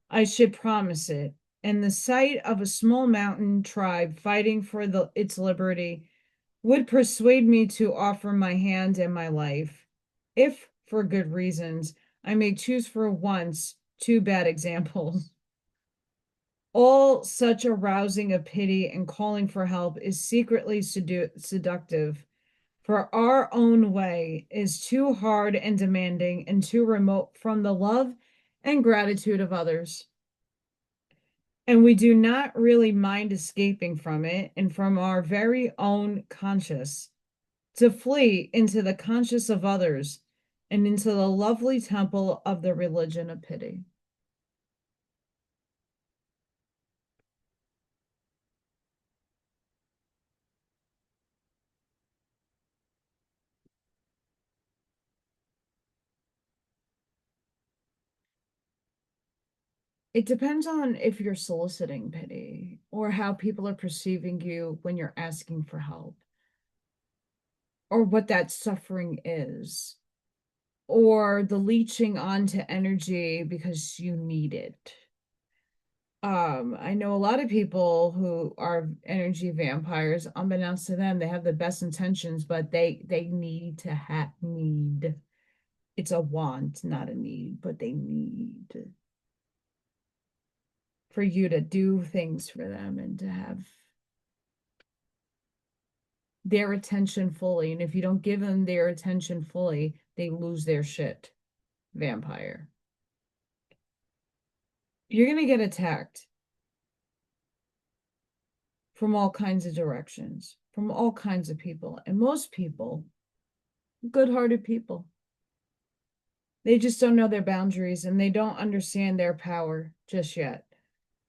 I should promise it. And the sight of a small mountain tribe fighting for its liberty would persuade me to offer my hand and my life, if for good reasons I may choose for once two bad examples. All such arousing of pity and calling for help is secretly seductive, for our own way is too hard and demanding and too remote from the love and gratitude of others. And we do not really mind escaping from it and from our very own conscience to flee into the conscience of others and into the lovely temple of the religion of pity. It depends on if you're soliciting pity or how people are perceiving you when you're asking for help, or what that suffering is, or the leeching onto energy because you need it. I know a lot of people who are energy vampires. Unbeknownst to them, they have the best intentions, but they need to have need. It's a want, not a need, but they need for you to do things for them and to have their attention fully. And if you don't give them their attention fully, they lose their shit. Vampire. You're gonna get attacked from all kinds of directions, from all kinds of people. And most people, good-hearted people, they just don't know their boundaries and they don't understand their power just yet.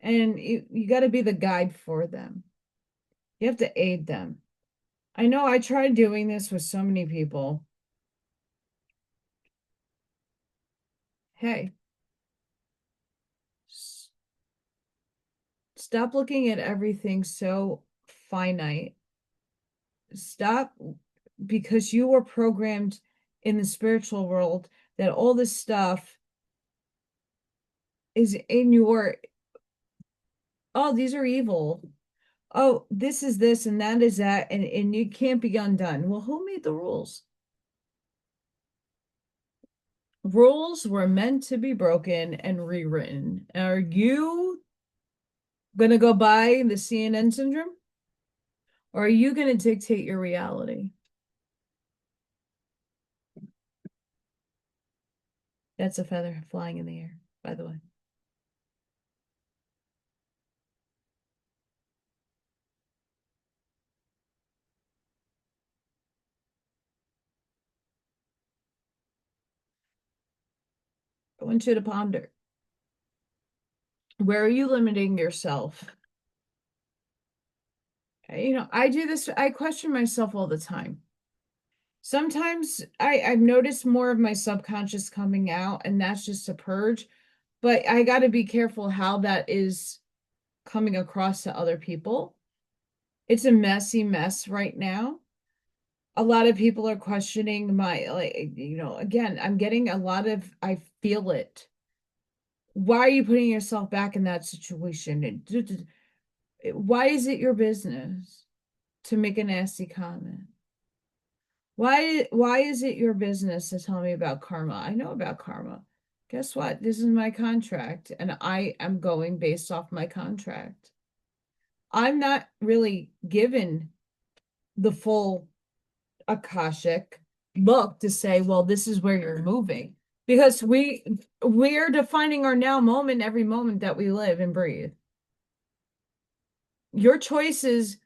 And you got to be the guide for them. You have to aid them. I know I tried doing this with so many people. Hey, stop looking at everything so finite. Stop, because you were programmed in the spiritual world that all this stuff is in your, oh, these are evil. Oh, this is this and that is that, and you can't be undone. Well, who made the rules? Rules were meant to be broken and rewritten. Are you gonna go by the CNN syndrome? Or are you gonna dictate your reality? That's a feather flying in the air, by the way. I want you to ponder. Where are you limiting yourself? I do this, I question myself all the time. Sometimes I've noticed more of my subconscious coming out, and that's just a purge. But I got to be careful how that is coming across to other people. It's a messy mess right now. A lot of people are questioning my, like, again, I'm getting a lot of, I feel it. Why are you putting yourself back in that situation? Why is it your business to make a nasty comment? Why is it your business to tell me about karma? I know about karma. Guess what? This is my contract, and I am going based off my contract. I'm not really given the full Akashic look to say, well, this is where you're moving. Because we're defining our now moment every moment that we live and breathe. Your choices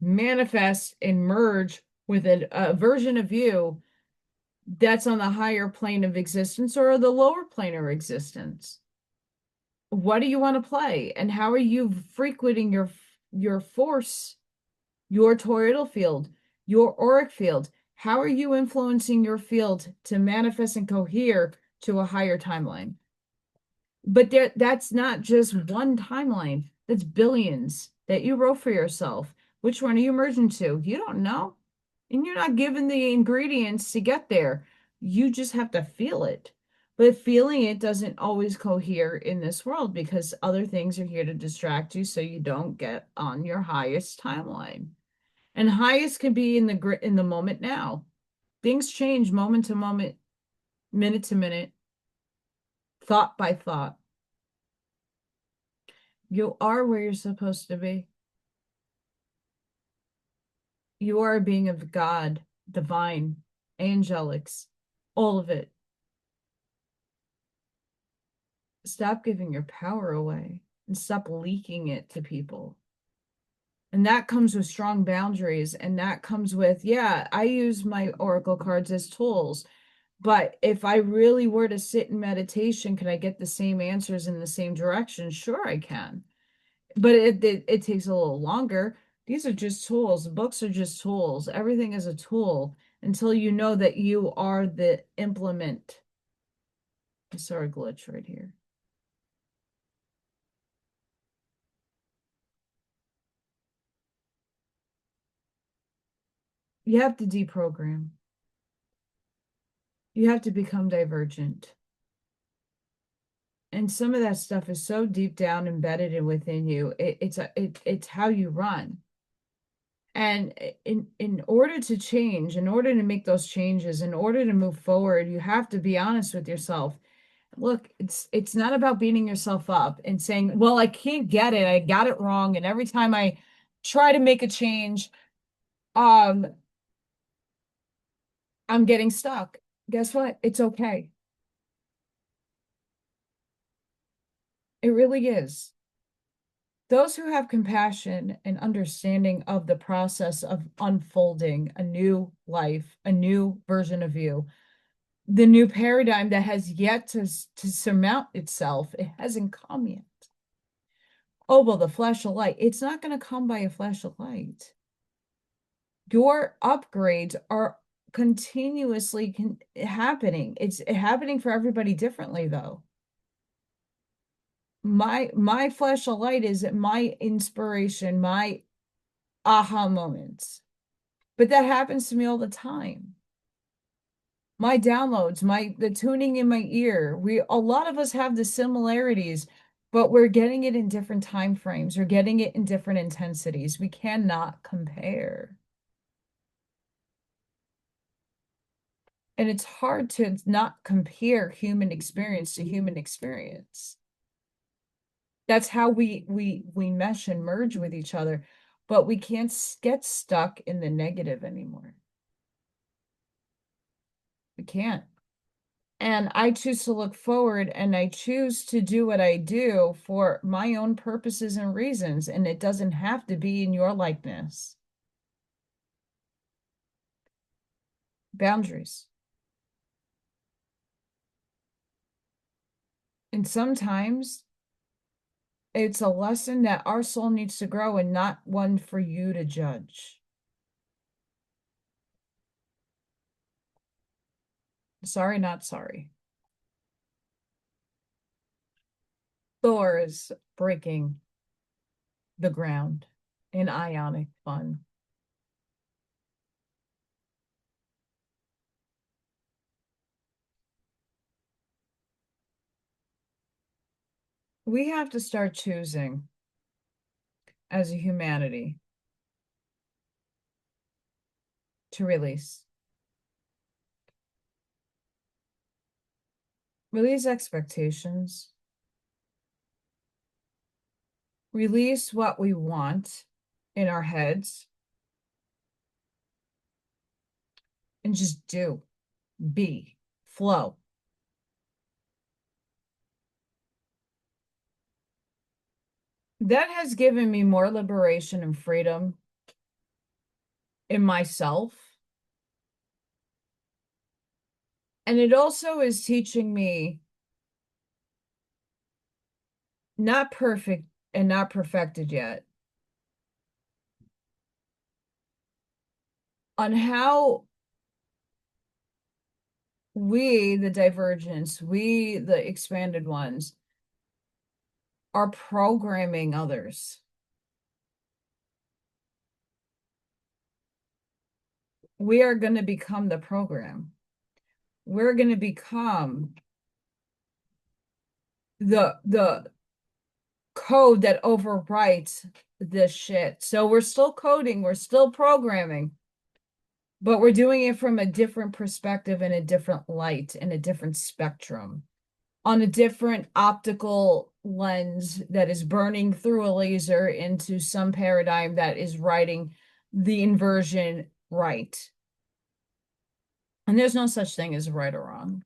manifest and merge with a version of you that's on the higher plane of existence or the lower plane of existence. What do you want to play? And how are you frequenting your force, your toroidal field, your auric field? How are you influencing your field to manifest and cohere to a higher timeline? But that's not just one timeline. That's billions that you wrote for yourself. Which one are you merging to? You don't know. And you're not given the ingredients to get there. You just have to feel it. But feeling it doesn't always cohere in this world because other things are here to distract you so you don't get on your highest timeline. And highest can be in the moment now. Things change moment to moment, minute to minute, thought by thought. You are where you're supposed to be. You are a being of God, divine, angelics, all of it. Stop giving your power away and stop leaking it to people. And that comes with strong boundaries. And that comes with, yeah, I use my oracle cards as tools. But if I really were to sit in meditation, can I get the same answers in the same direction? Sure, I can. But it takes a little longer. These are just tools. Books are just tools. Everything is a tool until you know that you are the implement. I saw a glitch right here. You have to deprogram. You have to become divergent. And some of that stuff is so deep down embedded in within you. It's how you run. And in order to change, in order to make those changes, in order to move forward, you have to be honest with yourself. Look, it's not about beating yourself up and saying, well, I can't get it. I got it wrong. And every time I try to make a change, um, I'm getting stuck. Guess what? It's okay. It really is. Those who have compassion and understanding of the process of unfolding a new life, a new version of you, the new paradigm that has yet to surmount itself, it hasn't come yet. Oh, well, the flash of light. It's not going to come by a flash of light. Your upgrades are continuously happening. It's happening for everybody differently, though. My flash of light is my inspiration, my aha moments. But that happens to me all the time. My downloads, the tuning in my ear. A lot of us have the similarities, but we're getting it in different time frames. We're getting it in different intensities. We cannot compare. And it's hard to not compare human experience to human experience. That's how we mesh and merge with each other, but we can't get stuck in the negative anymore. We can't. And I choose to look forward and I choose to do what I do for my own purposes and reasons. And it doesn't have to be in your likeness. Boundaries. And sometimes it's a lesson that our soul needs to grow and not one for you to judge. Sorry, not sorry. Thor is breaking the ground in ionic fun. We have to start choosing as a humanity to release. Release expectations. Release what we want in our heads and just do, be, flow. That has given me more liberation and freedom in myself. And it also is teaching me not perfect and not perfected yet on how we, the divergence, we, the expanded ones, are programming others. We are going to become the program. We're going to become the code that overwrites this shit. So we're still coding, we're still programming, but we're doing it from a different perspective and a different light and a different spectrum on a different optical lens that is burning through a laser into some paradigm that is writing the inversion right. And there's no such thing as right or wrong.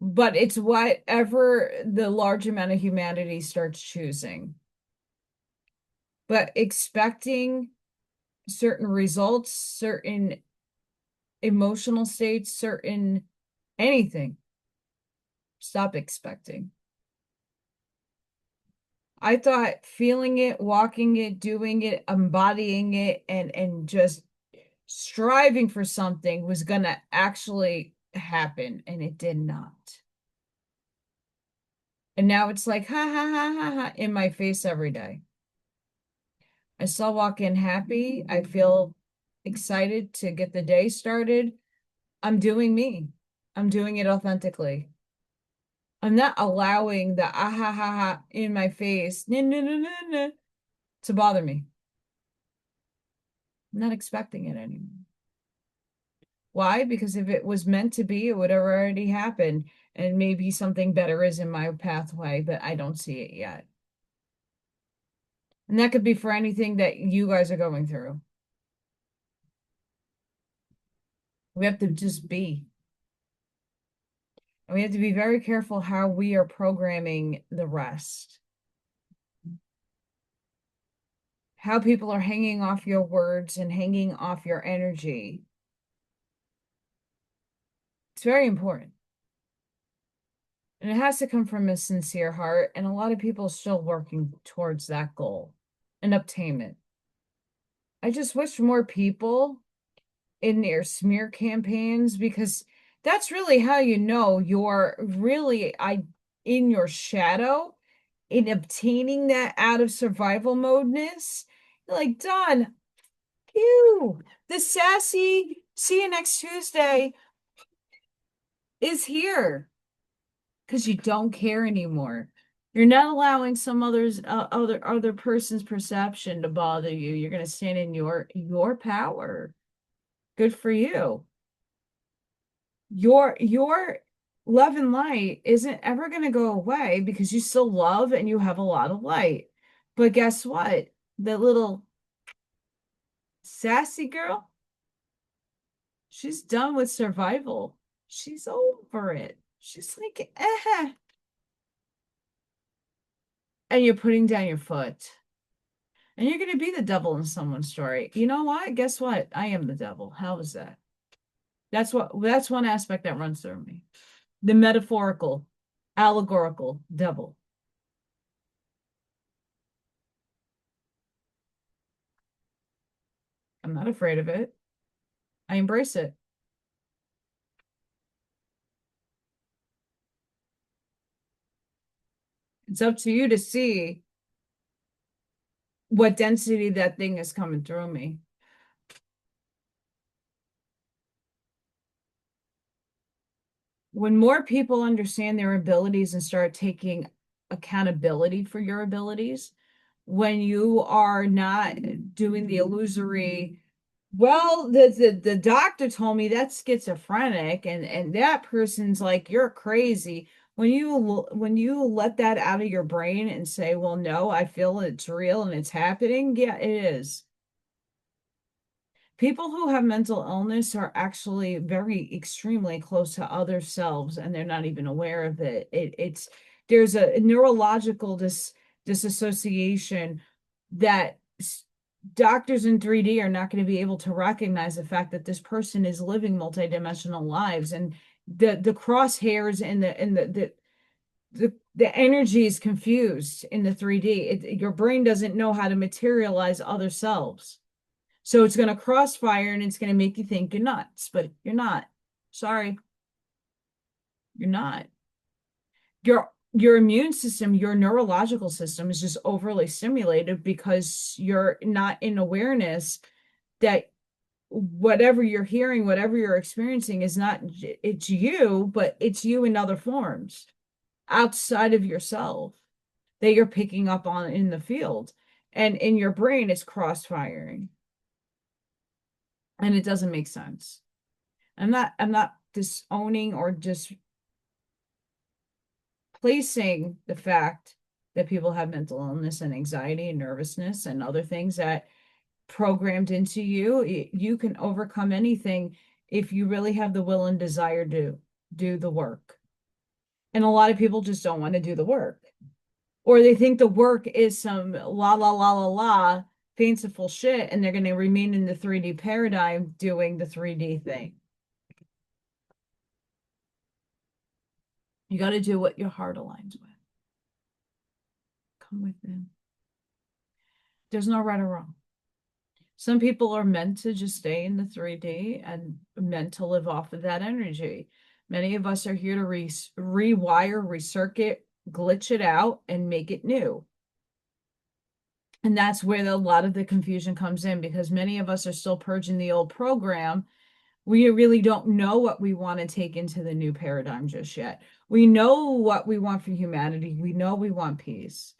But it's whatever the large amount of humanity starts choosing. But expecting certain results, certain emotional states, certain anything, stop expecting. I thought feeling it, walking it, doing it, embodying it, and just striving for something was gonna actually happen, and it did not. And now it's like, ha ha ha ha ha, in my face every day. I still walk in happy. I feel excited to get the day started. I'm doing me. I'm doing it authentically. I'm not allowing the ah ha ha ha in my face nah, nah, nah, nah, nah, to bother me. I'm not expecting it anymore. Why? Because if it was meant to be, it would have already happened. And maybe something better is in my pathway, but I don't see it yet. And that could be for anything that you guys are going through. We have to just be. And we have to be very careful how we are programming the rest. How people are hanging off your words and hanging off your energy. It's very important. And it has to come from a sincere heart. And a lot of people are still working towards that goal and obtainment. I just wish more people in their smear campaigns, because that's really how you know you're really in your shadow, in obtaining that out of survival modeness. You're like, done. Phew. The sassy, see you next Tuesday is here because you don't care anymore. You're not allowing some other person's perception to bother you. You're going to stand in your power. Good for you. Your love and light isn't ever going to go away because you still love and you have a lot of light. But guess what? The little sassy girl, she's done with survival. She's over it. She's like, eh. And you're putting down your foot. And you're going to be the devil in someone's story. You know what? Guess what? I am the devil. How is that? That's one aspect that runs through me. The metaphorical, allegorical devil. I'm not afraid of it. I embrace it. It's up to you to see what density that thing is coming through me. When more people understand their abilities and start taking accountability for your abilities, when you are not doing the illusory Well, the doctor told me that's schizophrenic, and that person's like, you're crazy. When you let that out of your brain and say, well, no, I feel it's real and it's happening, yeah, it is. People who have mental illness are actually very extremely close to other selves, and they're not even aware of it. It's there's a neurological disassociation that doctors in 3D are not going to be able to recognize the fact that this person is living multidimensional lives, and the crosshairs and the energy is confused in the 3D. Your brain doesn't know how to materialize other selves. So it's going to crossfire and it's going to make you think you're nuts, but you're not. Sorry, you're not. Your immune system, your neurological system is just overly stimulated because you're not in awareness that whatever you're hearing, whatever you're experiencing is not, it's you, but it's you in other forms outside of yourself that you're picking up on in the field. And in your brain, it's crossfiring and it doesn't make sense. I'm not disowning or just placing the fact that people have mental illness and anxiety and nervousness and other things that programmed into you. You can overcome anything if you really have the will and desire to do the work. And a lot of people just don't want to do the work. Or they think the work is some la la la la la fanciful shit and they're going to remain in the 3D paradigm doing the 3D thing. You got to do what your heart aligns with. Come within. There's no right or wrong. Some people are meant to just stay in the 3D and meant to live off of that energy. Many of us are here to rewire, recircuit, glitch it out, and make it new. And that's where a lot of the confusion comes in because many of us are still purging the old program. We really don't know what we want to take into the new paradigm just yet. We know what we want for humanity. We know we want peace.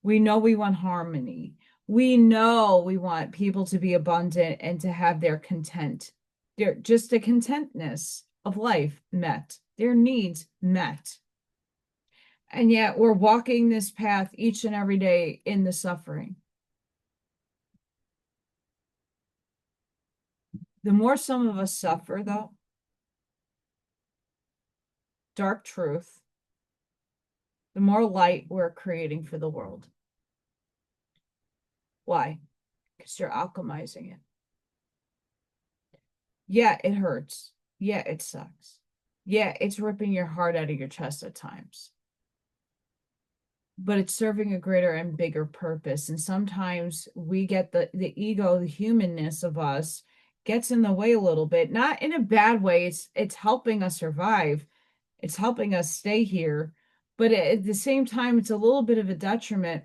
We know we want harmony. We know we want people to be abundant and to have their content, their just the contentness of life met, their needs met. And yet we're walking this path each and every day in the suffering. The more some of us suffer, though, dark truth, the more light we're creating for the world. Why? Because you're alchemizing it. Yeah, it hurts. Yeah, it sucks. Yeah, it's ripping your heart out of your chest at times. But it's serving a greater and bigger purpose. And sometimes we get the ego, the humanness of us gets in the way a little bit, not in a bad way. It's helping us survive. It's helping us stay here. But at the same time, it's a little bit of a detriment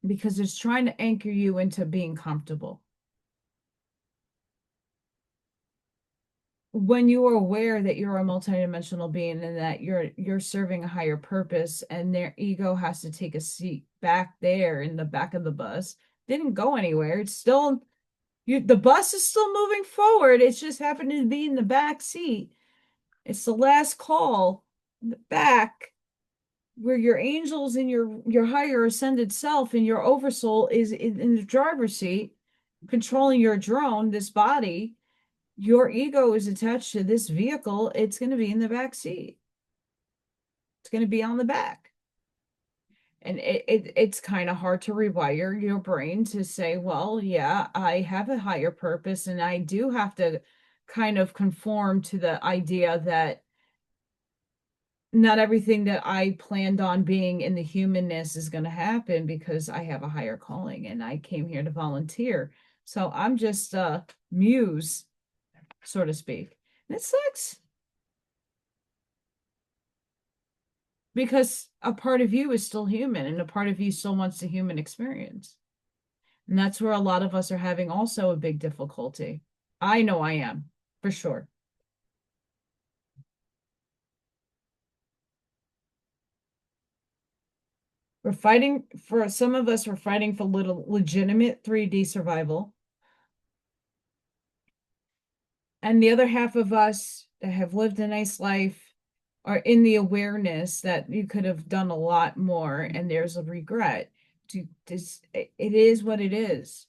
because it's trying to anchor you into being comfortable. When you are aware that you're a multidimensional being and that you're serving a higher purpose and their ego has to take a seat back there in the back of the bus, didn't go anywhere. It's still the bus is still moving forward. It's just happened to be in the back seat. It's the last call in the back where your angels and your higher ascended self and your oversoul is in the driver's seat controlling your drone, this body. Your ego is attached to this vehicle. It's going to be in the back seat. It's going to be on the back. And it's kind of hard to rewire your brain to say, well, yeah, I have a higher purpose and I do have to kind of conform to the idea that not everything that I planned on being in the humanness is going to happen because I have a higher calling and I came here to volunteer. So I'm just a muse, so to speak. And it sucks because a part of you is still human and a part of you still wants the human experience. And that's where a lot of us are having also a big difficulty. I know I am, for sure. We're fighting for some of us, we're fighting for little legitimate 3D survival. And the other half of us that have lived a nice life are in the awareness that you could have done a lot more, and there's a regret. It is what it is.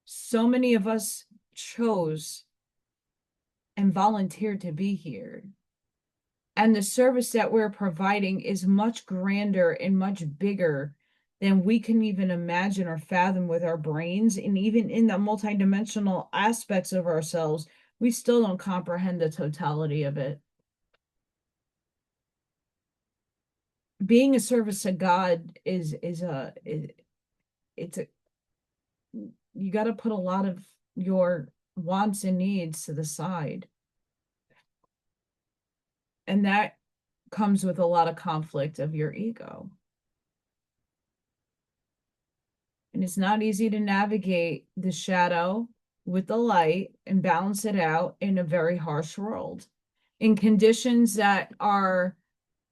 So many of us chose and volunteered to be here. And the service that we're providing is much grander and much bigger than we can even imagine or fathom with our brains. And even in the multidimensional aspects of ourselves, we still don't comprehend the totality of it. Being a service to God it's a you got to put a lot of your wants and needs to the side. And that comes with a lot of conflict of your ego. And it's not easy to navigate the shadow with the light and balance it out in a very harsh world. In conditions that are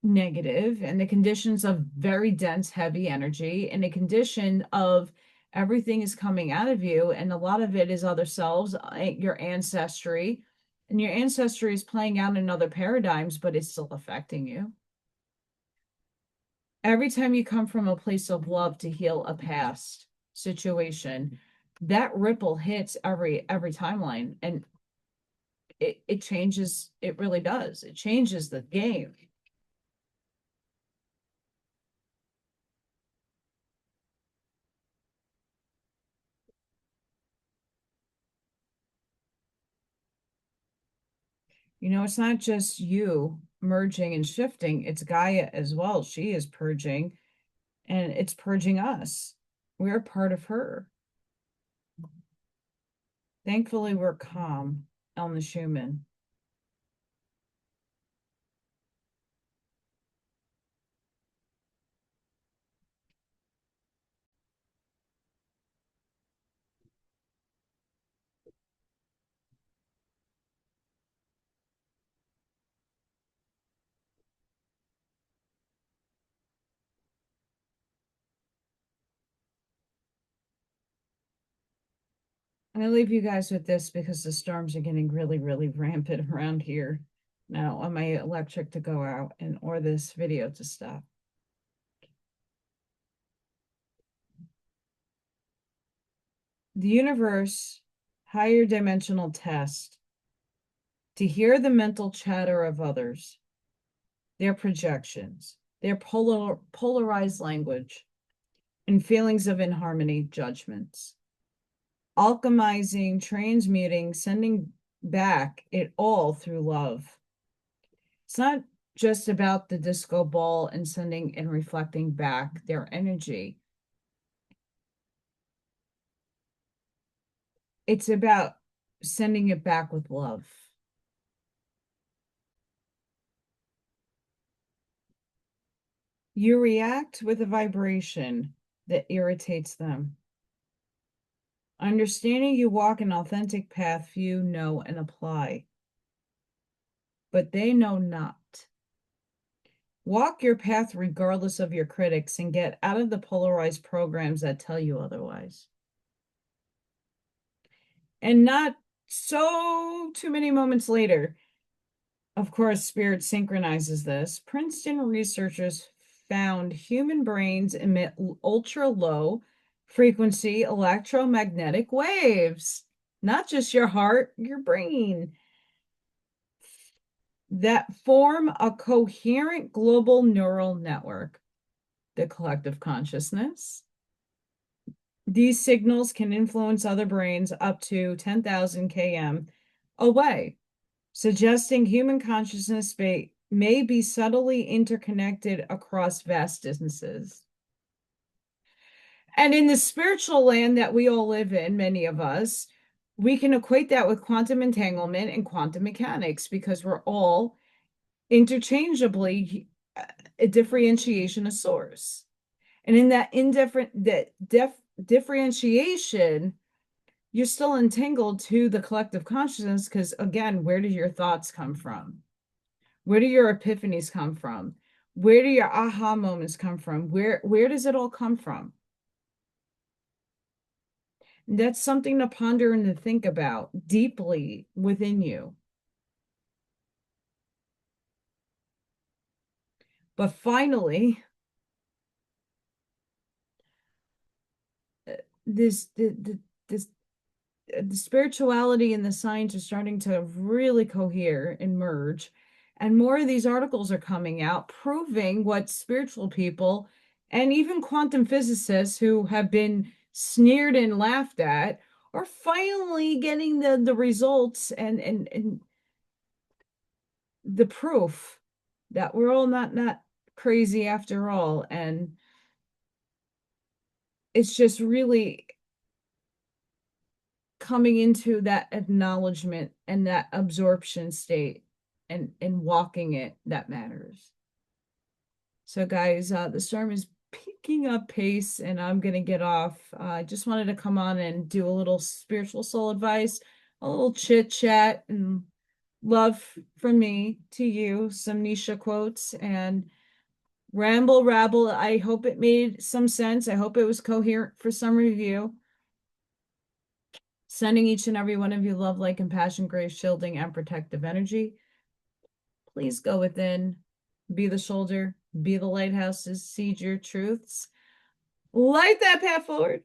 negative, and the conditions of very dense, heavy energy, and a condition of everything is coming out of you, and a lot of it is other selves, your ancestry, and your ancestry is playing out in other paradigms, but it's still affecting you. Every time you come from a place of love to heal a past situation, that ripple hits every timeline, and it changes. It really does. It changes the game. It's not just you merging and shifting, it's Gaia as well. She is purging, and it's purging us. We're part of her. Thankfully, we're calm on the Schumann. I'm going to leave you guys with this because the storms are getting really, really rampant around here. Now, on my electric to go out and or this video to stop. The universe, higher dimensional test to hear the mental chatter of others, their projections, their polarized language, and feelings of inharmony, judgments. Alchemizing, transmuting, sending back it all through love. It's not just about the disco ball and sending and reflecting back their energy. It's about sending it back with love. You react with a vibration that irritates them. Understanding you walk an authentic path few know and apply, but they know not. Walk your path regardless of your critics and get out of the polarized programs that tell you otherwise. And not so too many moments later, of course, Spirit synchronizes this. Princeton researchers found human brains emit ultra low frequency electromagnetic waves, not just your heart, your brain, that form a coherent global neural network, the collective consciousness. These signals can influence other brains up to 10,000 km away, suggesting human consciousness may be subtly interconnected across vast distances. And in the spiritual land that we all live in, many of us, we can equate that with quantum entanglement and quantum mechanics because we're all interchangeably a differentiation of source. And in that differentiation, you're still entangled to the collective consciousness because, again, where do your thoughts come from? Where do your epiphanies come from? Where do your aha moments come from? Where does it all come from? That's something to ponder and to think about deeply within you. But finally, this this the spirituality and the science are starting to really cohere and merge. And more of these articles are coming out proving what spiritual people and even quantum physicists who have been sneered and laughed at are finally getting the results and the proof that we're all not crazy after all. And it's just really coming into that acknowledgement and that absorption state and walking it that matters. So guys, the storm is picking up pace and I'm gonna get off. I just wanted to come on and do a little spiritual soul advice, a little chit chat and love from me to you, some Nietzsche quotes and ramble rabble. I hope it made some sense. I hope it was coherent for some review. Sending each and every one of you love, light, compassion, grace, shielding, and protective energy. Please go within, be the shoulder, be the lighthouses, seed your truths, light that path forward.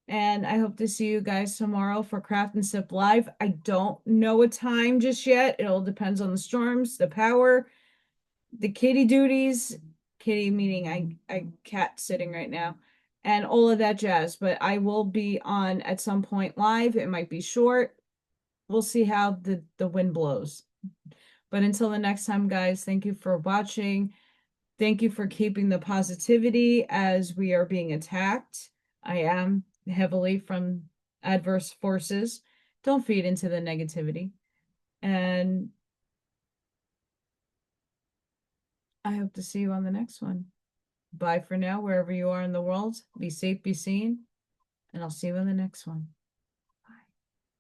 And I hope to see you guys tomorrow for Craft and Sip Live. I don't know a time just yet. It all depends on the storms, the power, the kitty duties. Kitty meaning I cat sitting right now. And all of that jazz. But I will be on at some point live. It might be short. We'll see how the wind blows. But until the next time, guys, thank you for watching. Thank you for keeping the positivity as we are being attacked. I am heavily from adverse forces. Don't feed into the negativity. And I hope to see you on the next one. Bye for now, wherever you are in the world. Be safe, be seen, and I'll see you on the next one.